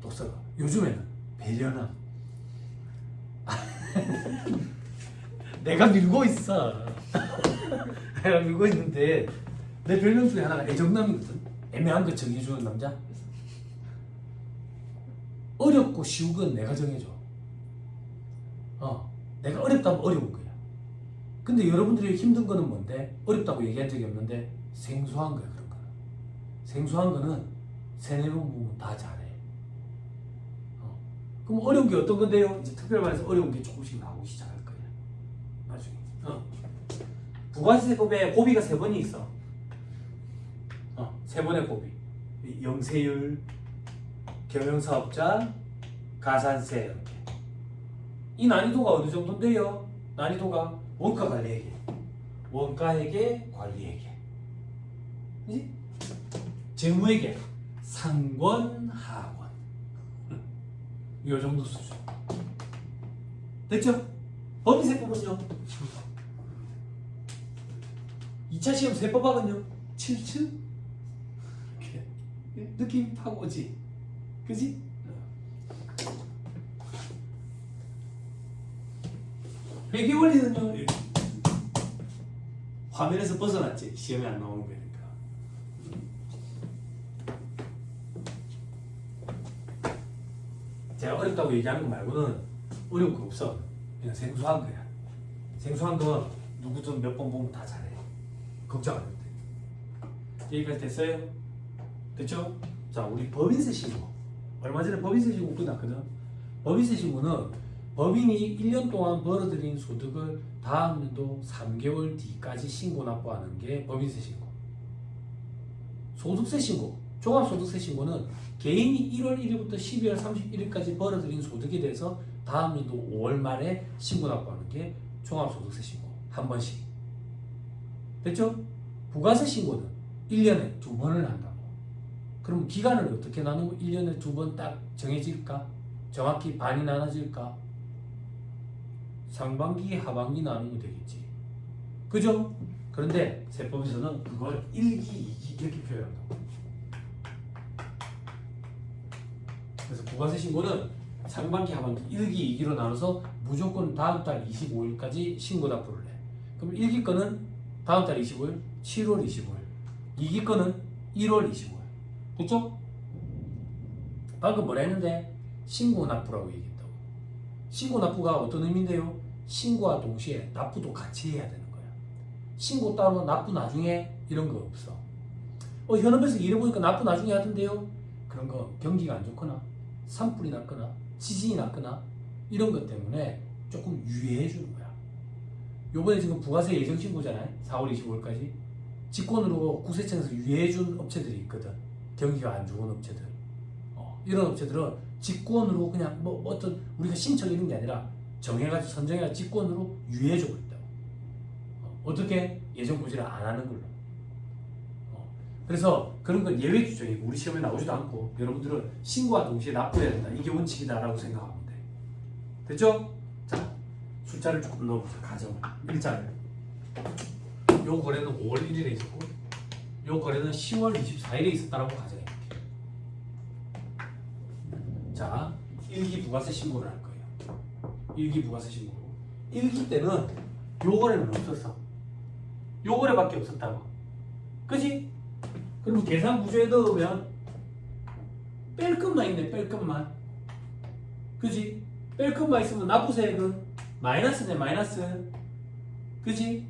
독설가. 요즘에는 배려남. 내가 밀고 있어. 내가 밀고 있는데 내 별명 중에 하나가 애정남이거든. 애매한 거 정해주는 남자. 어렵고 쉬운 건 내가 정해줘. 내가 어렵다면 어려운 거야. 근데 여러분들이 힘든 거는 뭔데? 어렵다고 얘기한 적이 없는데 생소한 거야. 그런 거는 생소한 거는 세네 번 보면 다 잘해. 그럼 어려운 게 어떤 건데요? 이제 특별반에서 어려운 게 조금씩 나오기 시작할 거야. 나중에. 부가세법에 고비가 3번이 있어. 3번의 고비. 영세율, 경영사업자, 가산세 이렇게. 이 난이도가 어느 정도인데요? 난이도가 원가 관리회계, 원가회계, 관리회계, 그지? 재무회계, 상권, 하권. 이 정도 수준. 됐죠? 법인세법은요? 2차 시험 세법학은요? 7층? 이렇게 느낌 파고 오지? 그지? 회계 원리는요? 화면에서 벗어났지? 시험에 안 나오는 거니까. 제가 어렵다고 얘기하는 거 말고는 어려운 거 없어. 그냥 생소한 거야. 생소한 거 누구든 몇 번 보면 다 잘해. 걱정 안 해도 돼. 여기까지 됐어요? 됐죠? 자, 우리 법인세 신고. 얼마 전에 법인세 신고 끝났거든. 법인세 신고는 법인이 1년 동안 벌어들인 소득을 다음 연도 3개월 뒤까지 신고 납부하는 게 법인세 신고. 소득세 신고, 종합소득세 신고는 개인이 1월 1일부터 12월 31일까지 벌어들인 소득에 대해서 다음 연도 5월 말에 신고 납부하는 게 종합소득세 신고. 한 번씩. 됐죠? 부가세 신고는 1년에 2번을 한다고. 그럼 기간을 어떻게 나누면 1년에 2번 딱 정해질까? 정확히 반이 나눠질까? 상반기, 하반기 나누면 되겠지. 그죠? 그런데 세법에서는 그걸 1기, 2기 이렇게 표현한다고. 그래서 부가세 신고는 상반기, 하반기, 1기, 2기로 나눠서 무조건 다음 달 25일까지 신고 납부를 해. 그럼 1기 거는 다음 달 25일, 7월 25일. 2기 거는 1월 25일. 됐죠? 방금 뭐라 했는데? 신고 납부라고 얘기했다고. 신고 납부가 어떤 의미인데요? 신고와 동시에 납부도 같이 해야 되는 거야. 신고 따로 납부 나중에 이런 거 없어. 현업에서 일해보니까 납부 나중에 하던데요? 그런 거 경기가 안 좋거나 산불이 났거나 지진이 났거나 이런 것 때문에 조금 유예해 주는 거야. 요번에 지금 부가세 예정 신고잖아요. 4월 25일까지. 직권으로 국세청에서 유예해 준 업체들이 있거든. 경기가 안 좋은 업체들. 이런 업체들은 직권으로 그냥 뭐 어떤 우리가 신청 이런 게 아니라 정해가지고 선정해가지고 직권으로 유예해주고 있다고. 어떻게? 예정 고지를 안 하는 걸로. 그래서 그런 건 예외 규정이고 우리 시험에 나오지도 않고 여러분들은 신고와 동시에 납부해야 된다. 이게 원칙이다라고 생각하면 돼. 됐죠? 자, 숫자를 조금 넣어보자. 가정을. 일자를. 요 거래는 5월 1일에 있었고 요 거래는 10월 24일에 있었다라고 가정해 볼게. 자, 일기 부가세 신고를 할 거예요. 일기 부가세 신고. 일기 때는 요거래는 없었어. 요거래밖에 없었다고. 그지? 그러면 계산 구조에 넣으면 뺄 것만 있네. 뺄 것만. 그지? 뺄 것만 있으면 납부세액은 마이너스네. 마이너스. 그지?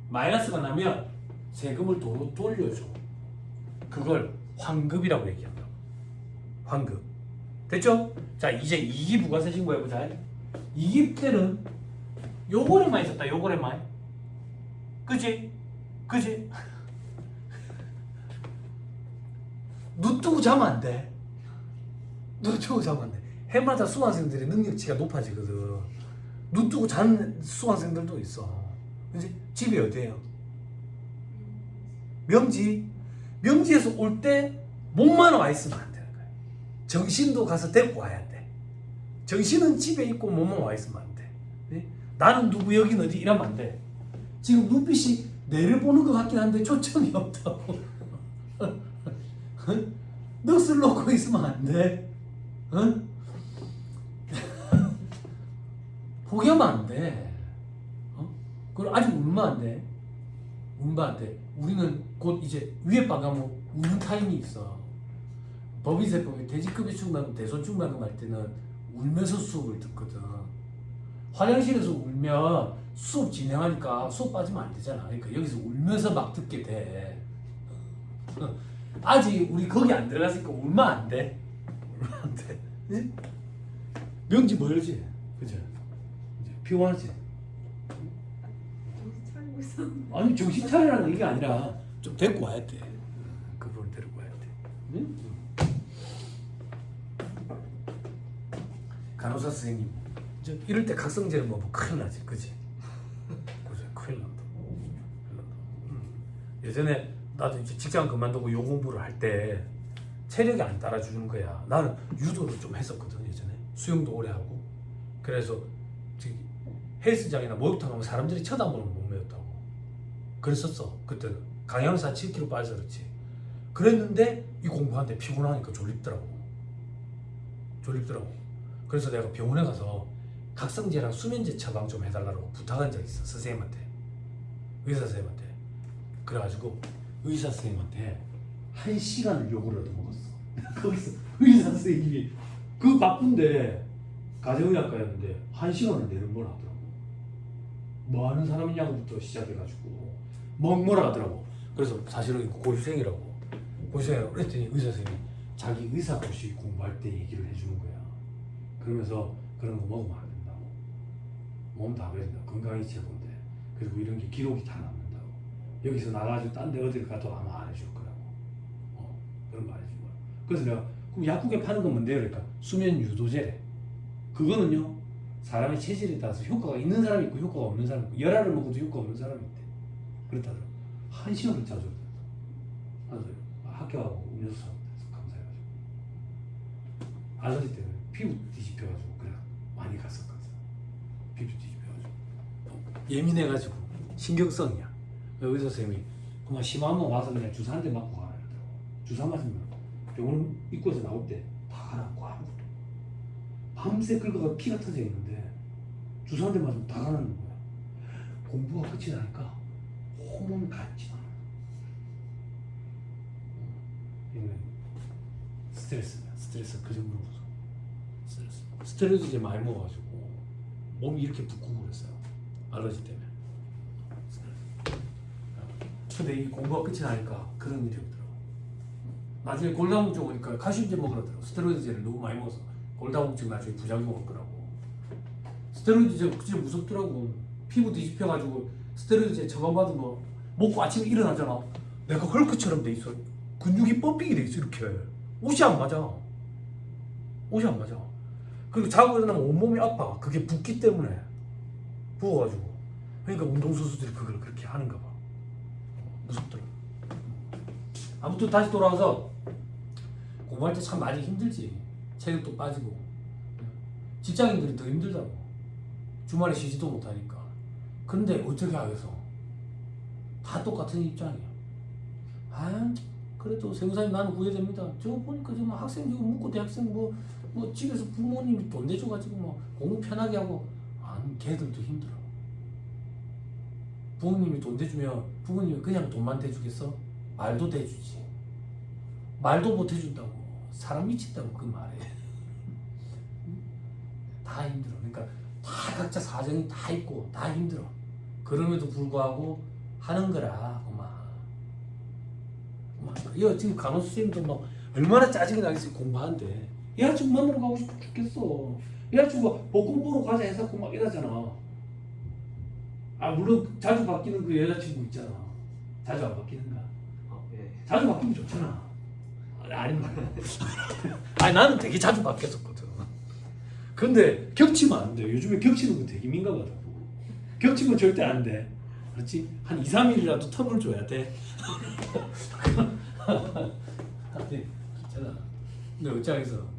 마이너스가 나면 세금을 도로 돌려줘. 그걸 환급이라고 얘기한다고. 환급. 됐죠? 자, 이제 이기 부가세 신고해보자. 이기 때는 요거래만 있었다. 요거래만. 그지? 그지? 눈 뜨고 자면 안 돼. 눈 뜨고 자면 안 돼. 해마다 수강생들의 능력치가 높아지거든. 눈 뜨고 자는 수강생들도 있어. 그지? 집이 어디예요? 명지. 명지에서 올 때 몸만 와 있으면 안 되는 거야. 정신도 가서 데리고 와야 돼. 정신은 집에 있고 몸만 와 있으면 안 돼. 네? 나는 누구 여긴 어디 이러면 안 돼. 지금 눈빛이 내를 보는 것 같긴 한데 초점이 없다고. 넋을 놓고 있으면 안 돼. 응? 포기하면 안 돼. 그리고 아직 울면 안 돼. 울면 안 돼. 우리는 곧 이제 위에 방과목 우는 타임이 있어. 법인세법에 돼지급여 충당금, 대손 충당금 할 때는 울면서 수업을 듣거든. 화장실에서 울면 수업 진행하니까 수업 빠지면 안 되잖아. 그러니까 여기서 울면서 막 듣게 돼. 아직 우리 거기 안 들어갔으니까 울면 안 돼. 울면 안 돼. 네? 명지 멀지? 그죠? 이제 피곤하지? 정신 차리고 있었는데. 아니 정신 차리라는 얘기가 아니라 좀 데리고 와야 돼. 그분을 데리고 와야 돼. 응? 간호사 선생님 이럴 때 각성제를 먹으면 큰일 나지, 그지? 그죠? 큰일 난다. 예전에 나도 이제 직장 그만두고 요 공부를 할 때 체력이 안 따라주는 거야. 나는 유도를 좀 했었거든 예전에. 수영도 오래 하고. 그래서 헬스장이나 목욕탕 가면 사람들이 쳐다보는 몸매였다고. 그랬었어 그때는. 강양사 7kg 빠져서 그렇지. 그랬는데 이 공부하는데 피곤하니까 졸립더라고. 그래서 내가 병원에 가서 각성제랑 수면제 처방 좀 해달라고 부탁한 적이 있어. 선생님한테. 의사 선생님한테. 그래가지고 의사 선생님한테 1시간을 욕을 얻어먹었어. 거기서 의사 선생님이 그 바쁜데 가정의학과였는데 1시간을 내는 걸 하더라고. 뭐 하는 사람이냐부터 시작해가지고 뭐라 하더라고. 그래서 사실은 고시생이라고 그랬더니 의사 선생님이 자기 의사고시 공부할 때 얘기를 해주는 거야. 그러면서 그런 거 먹으면 안 된다고. 몸 다 그런다. 건강이 최고인데. 그리고 이런 게 기록이 다 남는다고. 여기서 나가지고 딴 데 어딜 가도 아마 안 해줄 거라고. 그런 거 안 해준 거야. 그래서 내가 그럼 약국에 파는 건 뭔데요? 그러니까 수면 유도제래. 그거는요 사람의 체질에 따라서 효과가 있는 사람이 있고 효과가 없는 사람이 있고 열알을 먹어도 효과 없는 사람이 있대. 그렇다더라고. 1시간을 자주 하더라고. 학교 가고 음료수 사고 감사해가지고. 아저씨 때는 피부 뒤집혀가지고 그래 많이 갔었거든. 피부 뒤집혀가지고 예민해가지고 신경성이야. 의사 선생님이 그만 심하면 와서 그냥 주사 한 대 맞고 가라 이러더라고. 주사 맞으면 병원 입구에서 나올 때 다 가라앉고 아무것도 밤새 긁어가 피가 터져 있는데 주사 한 대 맞으면 다 가라앉는 거야. 공부가 끝이 나니까 호문 같지 않아. 이거는 스트레스야. 스트레스 그 정도로 무서워. 스트레스 이제 많이 먹어가지고 몸이 이렇게 붓고 그랬어요. 알러지 때문에. 근데 이 공부가 끝이 나니까 그런 일이 없더라고. 나중에 골다공증 오니까 칼슘제 먹으라더라고. 스테로이드제를 너무 많이 먹어서 골다공증 나중에 부작용 올 거라고. 스테로이드제 진짜 무섭더라고. 피부 뒤집혀가지고 스테로이드제 처방받으면 먹고 아침에 일어나잖아. 내가 헐크처럼 돼 있어. 근육이 펌핑이 돼 있어 이렇게. 옷이 안 맞아. 그리고 자고 일어나면 온몸이 아파. 그게 붓기 때문에. 부어가지고. 그러니까 운동선수들이 그걸 그렇게 하는가 봐. 무섭더라고. 아무튼 다시 돌아와서 공부할 때 참 많이 힘들지. 체력도 빠지고. 직장인들이 더 힘들다고. 주말에 쉬지도 못하니까. 근데 어떻게 하겠어. 다 똑같은 입장이야. 그래도 세무사님 나는 구해됩니다. 저거 보니까 정말 학생 지금 묻고 대학생 뭐 뭐 집에서 부모님이 돈 내줘가지고 뭐 공부 편하게 하고 아니 걔들도 힘들어. 부모님이 돈 대주면 부모님이 그냥 돈만 대주겠어? 말도 대주지. 말도 못 해준다고. 사람 미친다고 그 말에. 다 힘들어. 그러니까 다 각자 사정이 다 있고 다 힘들어. 그럼에도 불구하고 하는 거라 엄마. 야 지금 간호 선생님도 막 얼마나 짜증이 나겠어 공부하는데. 여자친구 만나러 가고 싶어 죽겠어. 여자친구가 복권 보러 가자 해서 막 이러잖아. 아 물론 자주 바뀌는 그 여자친구 있잖아. 자주 안 바뀌는가? 예. 자주 바뀌면 좋잖아. 아니 말이야. 아니 나는 되게 자주 바뀌었었거든. 근데 겹치면 안 돼. 요즘에 겹치는 거 되게 민감하다고. 겹치면 절대 안 돼. 그렇지? 한 2, 3일이라도 텀을 줘야 돼. 아니, 괜찮아. 근데 어쩌겠어.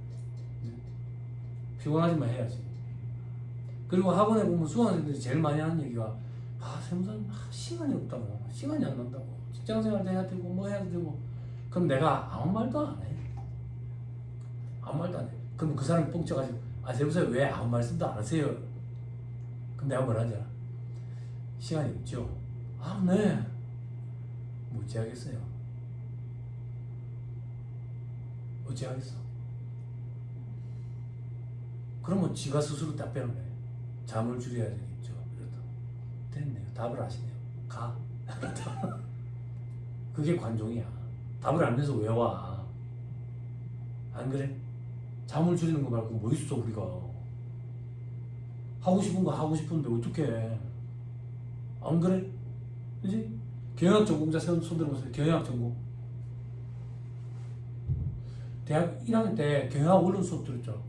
피곤하지만 해야지. 그리고 학원에 보면 수강생들이 제일 많이 하는 얘기가 세무사님 시간이 없다고. 시간이 안 난다고. 직장생활도 해야 되고 뭐 해야 되고. 그럼 내가 아무 말도 안 해. 아무 말도 안 해. 그럼 그 사람이 뻥쳐가지고 세무사님 왜 아무 말씀도 안 하세요? 그럼 내가 뭐라 하잖아. 시간이 없죠. 네. 뭐 어찌하겠어요. 어찌하겠어. 그러면 지가 스스로 답변을 해. 잠을 줄여야 되겠죠. 이러다. 됐네요. 답을 하시네요. 가. 그게 관종이야. 답을 안 해서 왜 와? 안 그래? 잠을 줄이는 거 말고 뭐 있어 우리가. 하고 싶은 거 하고 싶은데 어떡해. 안 그래? 그지? 경영학 전공자 손 들어보세요. 경영학 전공. 대학 1학년 때 경영학 원론 수업 들었죠?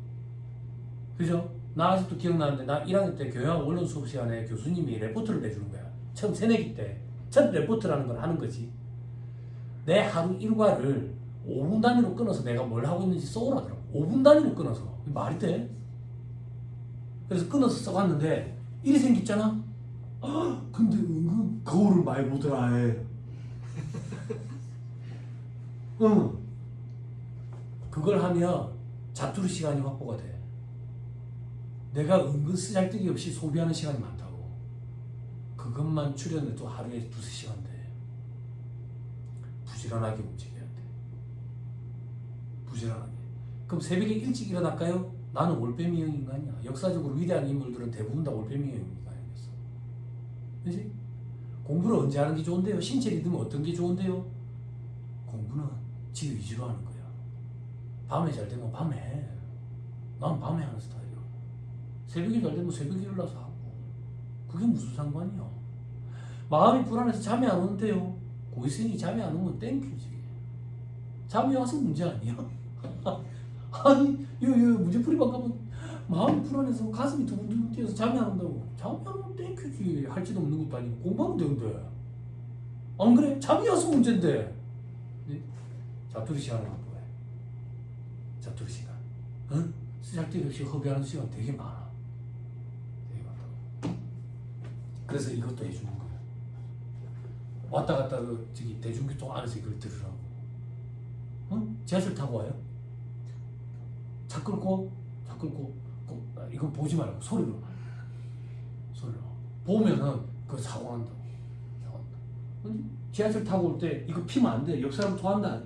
그죠? 나 아직도 기억나는데 나 1학년 때 경영학 원론 수업 시간에 교수님이 레포트를 내주는 거야. 처음 새내기 때 첫 레포트라는 걸 하는 거지. 내 하루 일과를 5분 단위로 끊어서 내가 뭘 하고 있는지 써오라더라고. 5분 단위로 끊어서. 말이 돼? 그래서 끊어서 써갔는데 일이 생겼잖아? 근데 은근 거울을 많이 보더라 해. 응. 그걸 하면 자투리 시간이 확보가 돼. 내가 은근 쓰잘데기 없이 소비하는 시간이 많다고. 그것만 출연해도 하루에 2-3시간 돼. 부지런하게 움직여야 돼. 부지런하게. 그럼 새벽에 일찍 일어날까요? 나는 올빼미형 인간이야. 역사적으로 위대한 인물들은 대부분 다 올빼미형 인간이었어. 그치? 공부를 언제 하는 게 좋은데요? 신체 리듬은 어떤 게 좋은데요? 공부는 지 위주로 하는 거야. 밤에 잘 되면 밤에 해. 난 밤에 하는 스타일이야. 새벽에 잘 되면 새벽에 일어나서 하고. 그게 무슨 상관이야? 마음이 불안해서 잠이 안 오는데요. 고위생이 잠이 안 오면 땡큐지. 잠이 와서 문제 아니야? 아니, 문제풀이방 가면 마음이 불안해서 가슴이 두근두근 뛰어서 잠이 안 온다고. 잠이 안 오면 땡큐지. 할 짓 없는 것도 아니고 공부하면 되는데. 안 그래? 잠이 와서 문제인데. 네? 자투리 시간을 확보해. 자투리 시간. 응? 쓸데기 없이 허비하는 시간 되게 많아. 되게 많다고. 그래서 이것도 해주는 거야. 왔다 갔다 저기 대중교통 안에서 이걸 들으라고. 응? 지하철 타고 와요? 차 끌고 이건 보지 말고 소리로 보면은 그 사고 난다고. 지하철 타고 올 때 이거 피면 안 돼. 옆 사람 토한다.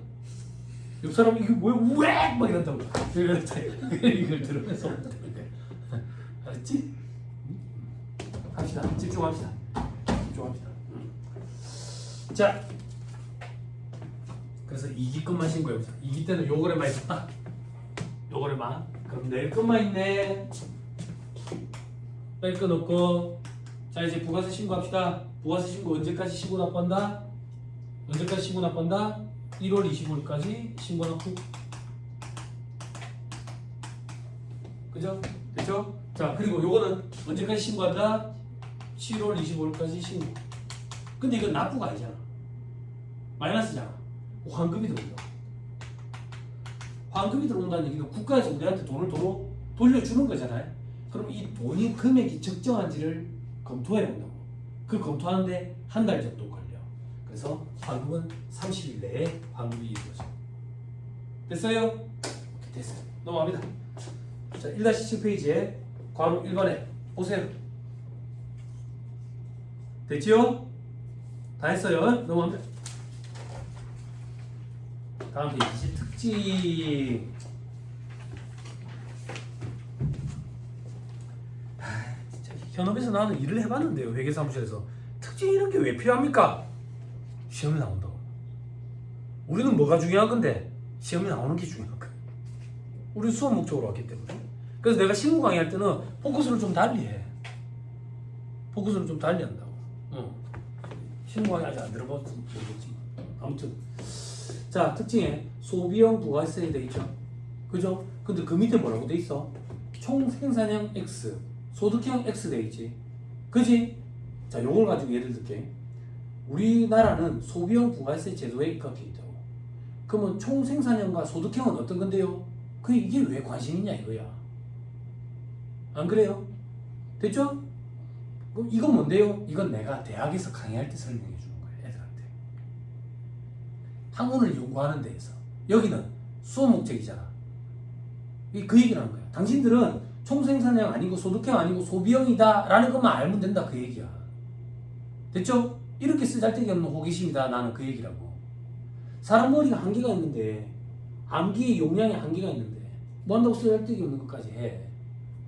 옆 사람이 이게 뭐야 우엑 막 이런다고. 이걸 들으면서 알았지? 합시다. 집중합시다. 자, 그래서 2기 것만 신고해 보자. 2기 때는 요거래만 있었다. 요거래만. 그럼 내일 것만 있네. 뺄 거 넣고. 자, 이제 부가세 신고합시다. 부가세 신고 언제까지 신고 납부한다? 언제까지 신고 납부한다? 1월 25일까지 신고 납부. 그죠? 됐죠? 자, 그리고 요거는 언제까지 신고한다? 7월 25일까지 신고. 근데 이건 납부가 아니잖아. 마이너스잖아. 환급이 들어온다. 환급이 들어온다는 얘기는 국가에서 우리한테 돈을 돌려주는 거잖아요. 그럼 이 돈이 금액이 적정한지를 검토해 본다고. 그 검토하는데 한 달 정도 걸려. 그래서 환급은 30일 내에 환급이 이루어져. 됐어요? 됐어요. 넘어갑니다. 자, 1-7페이지에 괄호 1번에 보세요. 됐지요? 다 했어요. 넘어가면 다음 페이지 특징. 진짜 현업에서 나는 일을 해봤는데요. 회계사무실에서 특징 이런 게 왜 필요합니까? 시험에 나온다고. 우리는 뭐가 중요한 건데 시험에 나오는 게 중요한 거야. 우리 수업 목적으로 왔기 때문에. 그래서 내가 실무 강의할 때는 포커스를 좀 달리 해. 포커스를 좀 달리 한다고. 실무 강의 아직 안 들어봤지 모르겠지만 아무튼 자, 특징에 소비형 부가세에 돼 있죠. 그죠? 근데 그 밑에 뭐라고 돼 있어? 총 생산형 X, 소득형 X 돼 있지. 그지? 자, 요걸 가지고 예를 들게. 우리나라는 소비형 부가세 제도에 입각해 있다고. 그러면 총 생산형과 소득형은 어떤 건데요? 이게 왜 관심 있냐 이거야. 안 그래요? 됐죠? 그럼 이건 뭔데요? 이건 내가 대학에서 강의할 때 설명해 주는 거예요, 애들한테. 학문을 연구하는 데에서. 여기는 수업 목적이잖아. 그 얘기를 하는 거야. 당신들은 총생산형 아니고 소득형 아니고 소비형이다 라는 것만 알면 된다 그 얘기야. 됐죠? 이렇게 쓰잘데기 없는 호기심이다 나는 그 얘기라고. 사람 머리가 한계가 있는데 암기의 용량에 한계가 있는데 뭐 한다고 쓰잘데기 없는 것까지 해.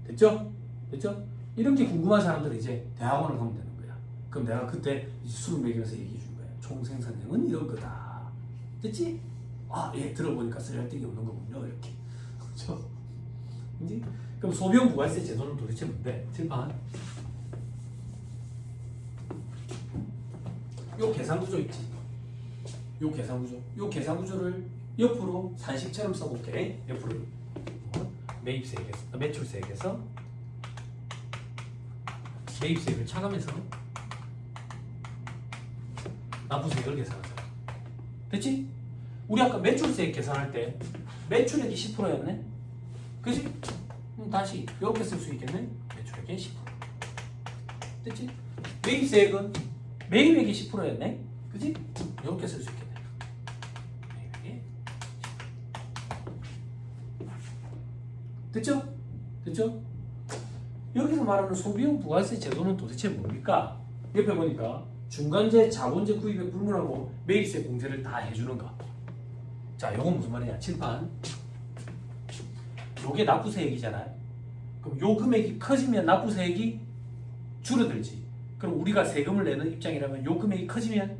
됐죠? 됐죠? 이런 게 궁금한 사람들은 이제 대학원을 가면 되는 거야. 그럼 내가 그때 이제 수능 매기면서 얘기해 준 거야. 총생산형은 이런 거다. 됐지? 아, 예, 들어보니까 쓰잘데기 없는 거군요. 이렇게. 그렇죠? 이제 그럼 소비형 부가세 제도는 도대체 뭔데? 칠판. 요 계산 구조 있지. 요 계산 구조. 요 계산 구조를 옆으로 산식처럼 써볼게. 옆으로. 매입세액에서, 매출세액에서 매입세액을 차감해서 납부세액을 계산하자. 됐지? 우리 아까 매출세액 계산할 때 매출액이 10%였네? 그치? 다시 이렇게 쓸 수 있겠네? 매출액이 10%. 됐지? 매입세액은 매입액이 10%였네? 그치? 이렇게 쓸 수 있겠네. 매입액이 10%. 됐죠? 됐죠? 여기서 말하는 소비형 부가세 제도는 도대체 뭡니까? 옆에 보니까 중간재 자본재 구입에 불문하고 매입세 공제를 다 해주는 거. 자, 요건 무슨 말이냐? 칠판. 요게 납부세액이잖아요. 그럼 요 금액이 커지면 납부세액이 줄어들지. 그럼 우리가 세금을 내는 입장이라면 요 금액이 커지면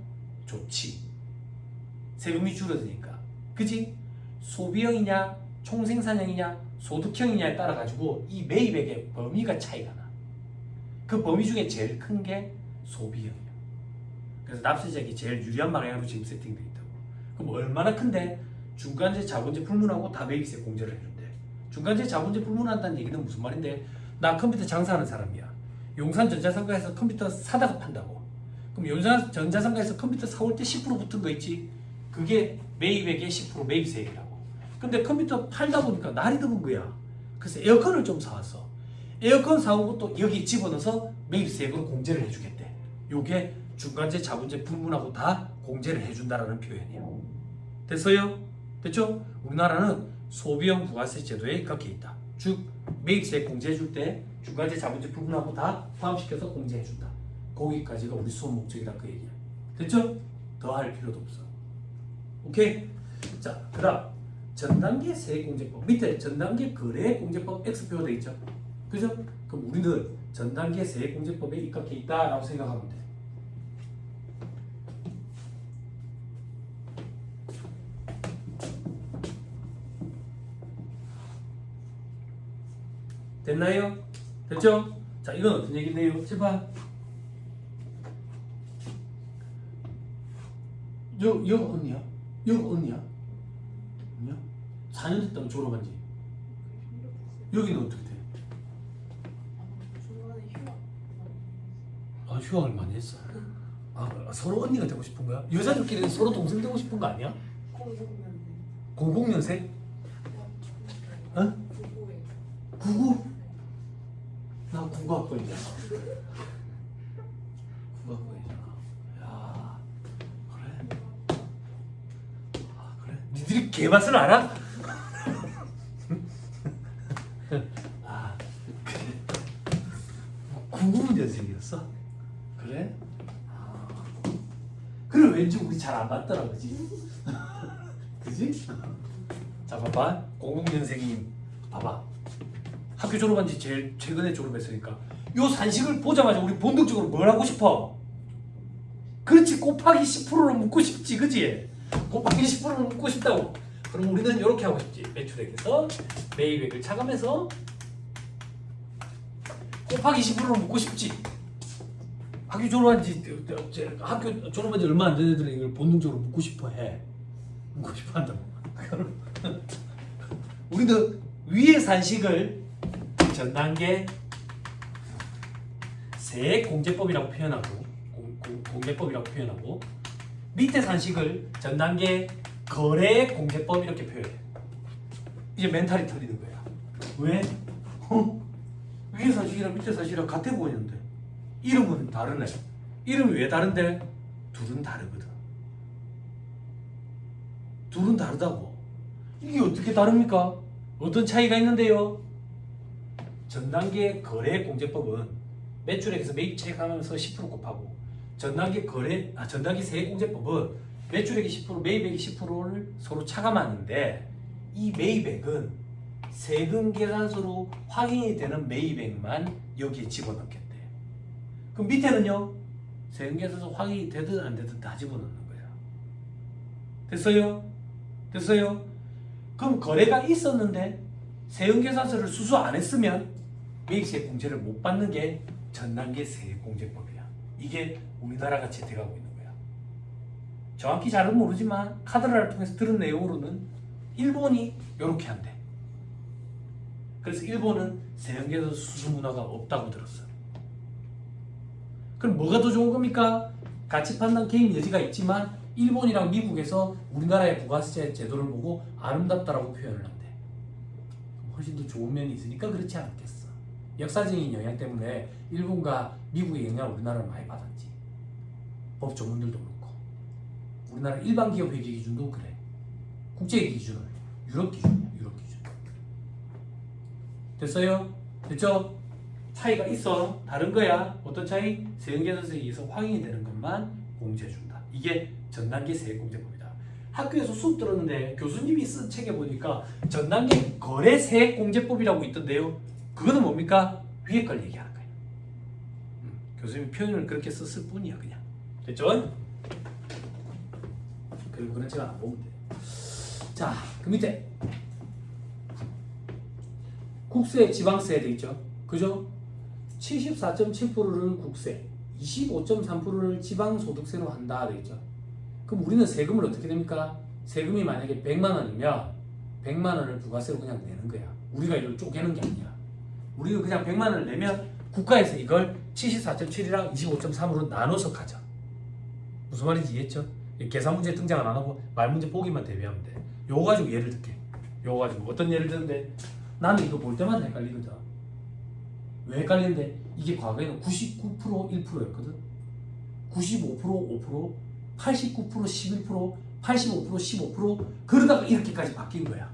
좋지. 세금이 줄어드니까. 그치? 소비형이냐, 총생산형이냐, 소득형이냐에 따라 가지고 이 매입액의 범위가 차이가 나. 그 범위 중에 제일 큰 게 소비형이야. 그래서 납세자액이 제일 유리한 방향으로 지금 세팅되어 있다고. 그럼 얼마나 큰데? 중간재 자본재 불문하고 다 매입세 공제를 해준대. 중간재 자본재 불문한다는 얘기는 무슨 말인데? 나 컴퓨터 장사하는 사람이야. 용산 전자상가에서 컴퓨터 사다가 판다고. 그럼 용산 전자상가에서 컴퓨터 사올 때 10% 붙은 거 있지? 그게 매입액의 10% 매입세액이라고. 근데 컴퓨터 팔다 보니까 날이 더운 거야. 그래서 에어컨을 좀 사왔어. 에어컨 사온 것도 여기 집어넣어서 매입세액으로 공제를 해주겠대. 요게 중간재 자본재 불문하고 다 공제를 해준다라는 표현이야. 됐어요? 됐죠? 우리나라는 소비형 부가세 제도에 입각해 있다. 즉 매입세액 공제해줄 때 중간재 자본재 불문하고 다 포함시켜서 공제해준다. 거기까지가 우리 수업 목적이다 그 얘기야. 됐죠? 더 할 필요도 없어. 오케이? 자, 그 다음 전단계 세액공제법. 밑에 전단계 거래공제법 X표가 되어 있죠? 그죠? 그럼 우리는 전단계 세액공제법에 입각해 있다라고 생각하면 돼. 됐나요? 됐죠? 자, 이건 어떤 얘기인데요? 제발. 여기 언니야? 여기 언니야? 언니야? 4년 됐다고 졸업한 지. 여기는 어떻게 돼? 중간에 휴학. 아, 휴학을 많이 했어. 아, 서로 언니가 되고 싶은 거야? 여자들끼리는 서로 동생 되고 싶은 거 아니야? 00년생? 어? 99? 나 99학번이잖아. 99학번이잖아. 야, 그래? 아, 그래? 니들이 개맛을 알아? 왠지 우리 잘 안 맞더라, 그지? 그지? 자, 봐봐. 00년생님, 봐봐. 학교 졸업한 지 제일 최근에 졸업했으니까 요 산식을 보자마자 우리 본능적으로 뭘 하고 싶어? 그렇지, 곱하기 10%로 묶고 싶지, 그지? 곱하기 10%로 묶고 싶다고. 그럼 우리는 이렇게 하고 싶지. 매출액에서 매입액을 차감해서 곱하기 10%로 묶고 싶지. 학교 졸업한 지 얼마 안 된 애들은 이걸 본능적으로 묶고 싶어 해. 묶고 싶어 한다고. 그럼 우리는 위의 산식을 전 단계 세액 공제법이라고 표현하고 공제법이라고 표현하고 밑에 산식을 전 단계 거래 공제법 이렇게 표현해. 이제 멘탈이 틀리는 거야. 왜? 위에 산식이랑 밑에 산식이랑 같아 보이는데 이름은 다르네. 이름이 왜 다른데? 둘은 다르거든. 둘은 다르다고. 이게 어떻게 다릅니까? 어떤 차이가 있는데요? 전단계 거래 공제법은 매출액에서 매입 체감하면서 10% 곱하고 전단계 세액 공제법은 매출액이 10% 매입액이 10%를 서로 차감하는데 이 매입액은 세금 계산서로 확인이 되는 매입액만 여기에 집어넣겠대. 그럼 밑에는요? 세금 계산서 확인이 되든 안 되든 다 집어넣는 거야. 됐어요? 됐어요? 그럼 거래가 있었는데 세금 계산서를 수수 안 했으면 매입세 공제를 못 받는 게 전단계 세액공제법이야. 이게 우리나라가 채택하고 있는 거야. 정확히 잘은 모르지만 카드라를 통해서 들은 내용으로는 일본이 이렇게 한대. 그래서 일본은 세금 계산서 수수 문화가 없다고 들었어. 그럼 뭐가 더 좋은 겁니까? 가치 판단 개입 여지가 있지만 일본이랑 미국에서 우리나라의 부가세 제도를 보고 아름답다라고 표현을 한대. 훨씬 더 좋은 면이 있으니까 그렇지 않겠어. 역사적인 영향 때문에 일본과 미국의 영향을 우리나라는 많이 받았지. 법 조문들도 그렇고. 우리나라 일반 기업 회계 기준도 그래. 국제 기준은 유럽 기준이야. 유럽 기준. 됐어요? 됐죠? 차이가 있어. 다른 거야. 어떤 차이? 세금계산서에 의해서 확인이 되는 것만 공제해준다. 이게 전단계 세액공제법이다. 학교에서 수업 들었는데 교수님이 쓴 책에 보니까 전단계 거래세액공제법이라고 있던데요. 그거는 뭡니까? 위에 걸 얘기하는 거예요. 교수님이 표현을 그렇게 썼을 뿐이야. 그냥. 됐죠? 그리고 그런 책은 안 보면 돼. 자, 그 밑에 국세, 지방세 돼 있죠? 그죠? 74.7%를 국세, 25.3%를 지방소득세로 한다 돼 있죠? 그럼 우리는 세금을 어떻게 됩니까? 세금이 만약에 100만 원이면 100만 원을 부가세로 그냥 내는 거야. 우리가 이걸 쪼개는 게 아니야. 우리는 그냥 100만 원을 내면 국가에서 이걸 74.7이랑 25.3으로 나눠서 가져. 무슨 말인지 이해했죠? 계산 문제 등장을 안 하고 말 문제 보기만 대비하면 돼. 요거 가지고 예를 들게. 요거 가지고 어떤 예를 드는데 나는 이거 볼 때마다 헷갈리거든. 왜 헷갈리는데 이게 과거에는 99% 1%였거든. 95% 5%, 89% 11%, 85% 15% 그러다가 이렇게까지 바뀐 거야.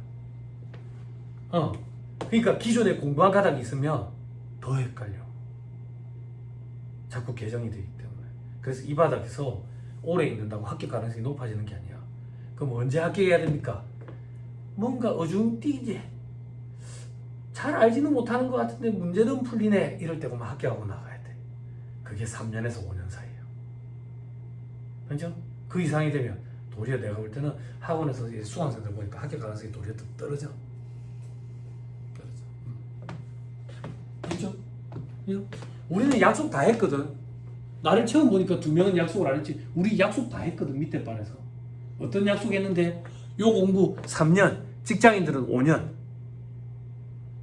그러니까 기존에 공부한 가닥이 있으면 더 헷갈려. 자꾸 개정이 되기 때문에. 그래서 이 바닥에서 오래 있는다고 합격 가능성이 높아지는 게 아니야. 그럼 언제 합격해야 됩니까? 뭔가 어중뛰지. 잘 알지는 못하는 것 같은데 문제는 풀리네. 이럴 때만 합격하고 나가야 돼. 그게 3년에서 5년 사이에요. 그렇죠? 그 이상이 되면 도리어 내가 볼 때는 학원에서 수강생들 보니까 합격 가능성이 도리어 떨어져. 그렇죠? 우리는 약속 다 했거든. 나를 처음 보니까 2명은 약속을 안 했지. 우리 약속 다 했거든. 밑에 반에서. 어떤 약속 했는데 요 공부 3년, 직장인들은 5년.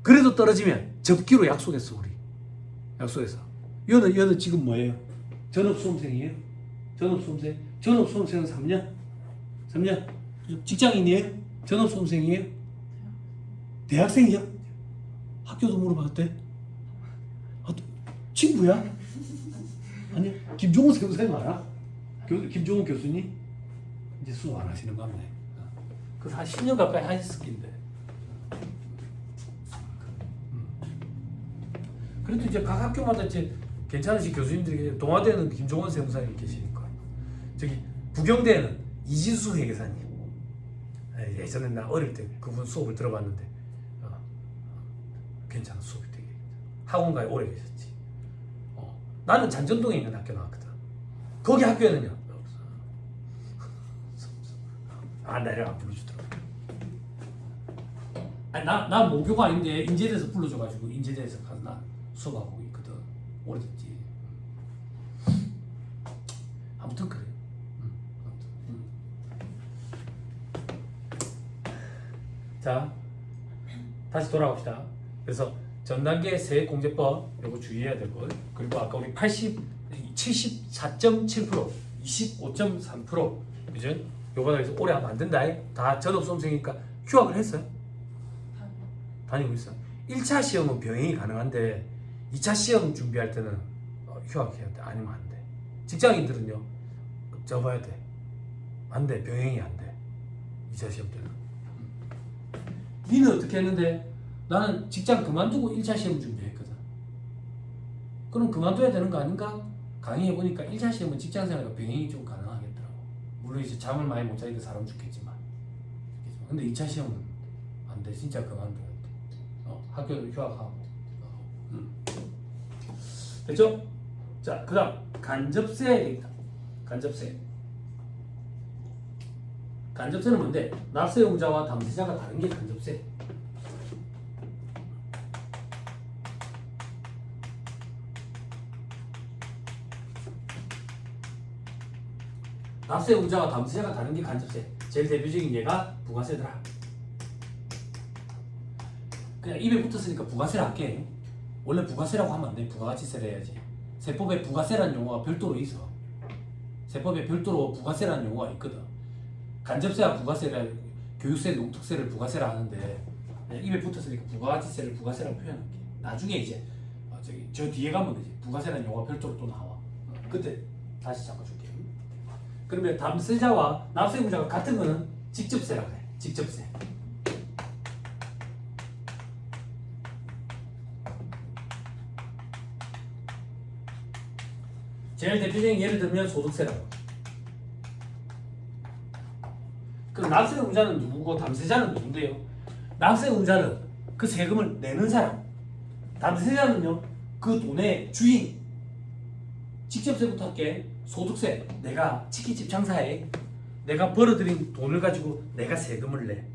그래도 떨어지면 접기로 약속했어. 우리 약속해서. 여는 지금 뭐예요? 전업수험생이에요? 전업수험생? 전업수험생은 3년? 3년? 직장인이에요? 전업수험생이에요? 대학생이요? 학교도 물어봤대? 친구야? 아니 김종훈 선생님 알아? 김종훈 교수님? 이제 수업 안 하시는 거 같네. 그래서 한 10년 가까이 하셨을 텐데. 그래도 이제 각 학교마다 이제 괜찮으신 교수님들이 동아대는 김종원 세무사님 계시니까 저기 부경대에는 이진수 회계사님. 예전에 나 어릴 때 그분 수업을 들어봤는데 괜찮은 수업이 되게 학원가에 오래 계셨지. 나는 잔전동에 있는 학교 나왔거든. 거기 학교에는요. 나를 안 불러주더라고. 나 모교가 아닌데 인제대에서 불러줘가지고 인제대에서 가서 나 수업하고 있거든. 오래됐지. 아무튼 그래. 자, 다시 돌아갑시다. 그래서 전단계 세액공제법 요거 주의해야 될 것. 그리고 아까 우리 74.7%, 25.3%, 그죠? 요번에 올해 하면 안 된다. 다 전업수험생이니까 휴학을 했어요. 다니고 있어. 1차 시험은 병행이 가능한데 2차 시험 준비할 때는 휴학해야 돼. 아니면 안 돼. 직장인들은요, 접어야 돼. 안 돼. 병행이 안 돼. 2차 시험 때는. 니는 어떻게 했는데? 나는 직장 그만두고 1차 시험 준비했거든. 그럼 그만둬야 되는 거 아닌가? 강의해보니까 1차 시험은 직장생활과 병행이 좀 가능하겠더라고. 물론 이제 잠을 많이 못 자니까 사람 죽겠지만. 근데 2차 시험은 안 돼. 진짜 그만둬야 돼. 학교도 휴학하고. 됐죠? 자, 그 다음 간접세에 있다. 간접세는 뭔데? 납세용자와 담세자가 다른 게 간접세. 납세용자와 담세자가 다른 게 간접세. 제일 대표적인 예가 부가세더라. 그냥 입에 붙었으니까 부가세를 할게. 원래 부가세라고 하면 안 돼. 부가가치세를 해야지. 세법에 부가세라는 용어가 별도로 있어. 세법에 별도로 부가세라는 용어가 있거든. 간접세와 부가세가 교육세, 농특세를 부가세라 하는데 입에 붙었으니까 부가가치세를 부가세라고 표현할게. 나중에 이제 저 뒤에 가면 되지. 부가세라는 용어가 별도로 또 나와. 그때 다시 잡아줄게. 그러면 담세자와 납세용자가 같은 거는 직접세라고 해. 직접세. 제일 대표적인 예를 들면 소득세라고. 그럼 납세용자는 누구고 담세자는 누군데요? 납세용자는 그 세금을 내는 사람, 담세자는요 그 돈의 주인. 직접세부터 할게. 소득세. 내가 치킨집 장사해. 내가 벌어들인 돈을 가지고 내가 세금을 내.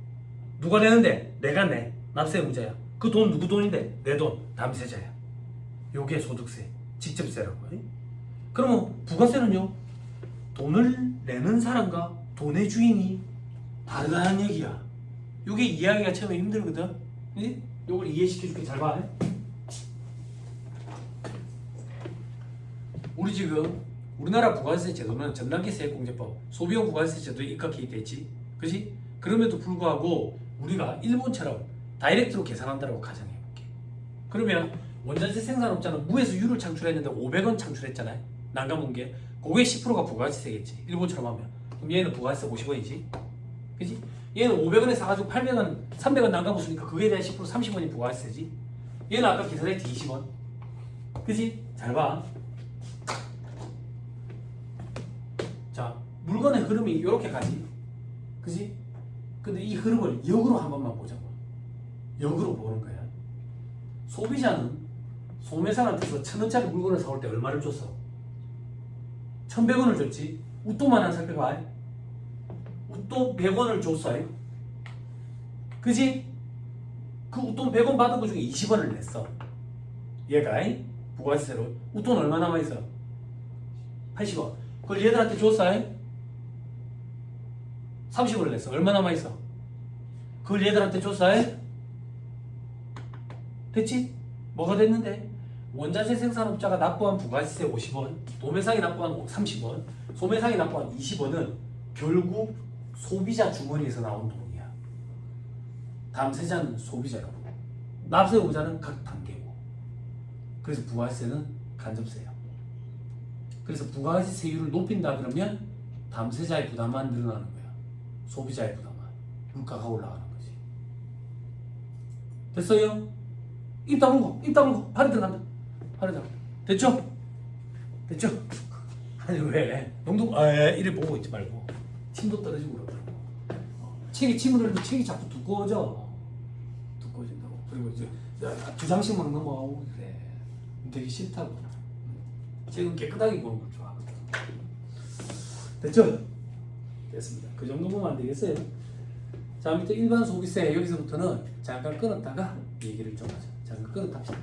누가 내는데? 내가 내. 납세용자야. 그 돈 누구 돈인데? 내 돈. 담세자야. 요게 소득세. 직접세라고. 그러면 부가세는요? 돈을 내는 사람과 돈의 주인이 다르다는 얘기야. 요게 이해하기가 처음에 힘들거든. 요걸 이해시켜줄게. 잘 봐. 우리 지금 우리나라 부가세 제도는 전단계 세액공제법, 소비용 부가세 제도에 입각해 있겠지, 그지? 그럼에도 불구하고 우리가 일본처럼 다이렉트로 계산한다고 가정해볼게. 그러면 원자재 생산업자는 무에서 유를 창출했는데 500원 창출했잖아요. 난감한 게 그게 10%가 부가가치세겠지. 일본처럼 하면. 그럼 얘는 부가가치세 50원이지, 그지? 얘는 500원에 사가지고 800원, 300원 난감했으니까 그거에 대한 10% 30원이 부가가치세지. 얘는 아까 계산했지 20원, 그지? 잘 봐. 자, 물건의 흐름이 이렇게 가지, 그지? 근데 이 흐름을 역으로 한 번만 보자고. 역으로 보는 거야. 소비자는 소매상한테서 1,000원짜리 물건을 사올 때 얼마를 줬어? 1,100원을 줬지. 웃돈만 한 살펴봐. 웃돈 100원을 줬어. 그지? 그 웃돈 100원 받은 거 중에 20원을 냈어. 얘가 부가세로 웃돈 얼마 남아있어? 80원. 그걸 얘들한테 줬어. 30원을 냈어. 얼마 남아있어? 그걸 얘들한테 줬어. 됐지? 뭐가 됐는데? 원자재 생산업자가 납부한 부가세세 50원, 도매상이 납부한 30원, 소매상이 납부한 20원은 결국 소비자 주머니에서 나온 돈이야. 담세자는 소비자라고, 납세용자는 각 단계고. 그래서 부가세는 간접세야. 그래서 부가세 세율을 높인다 그러면 담세자의 부담만 늘어나는 거야. 소비자의 부담만. 물가가 올라가는 거지. 됐어요? 입 다물고, 입 다물고. 발이 들어간다. 발이 들어간다. 됐죠? 됐죠? 아니 왜? 농도 이래 보고 있지 말고 침도 떨어지고 그러더라고. 책이 침을 흘리면 책이 자꾸 두꺼워져. 두꺼워진다고. 그리고 이제 주장식 막 넘어가고 그래. 되게 싫다고. 책은 깨끗하게 보는 걸 좋아하거든. 됐죠? 됐습니다. 그 정도 보면 안 되겠어요? 자 밑에 일반 소비세 여기서부터는 잠깐 끊었다가 얘기를 좀 하자. 잠깐 끊었답시다.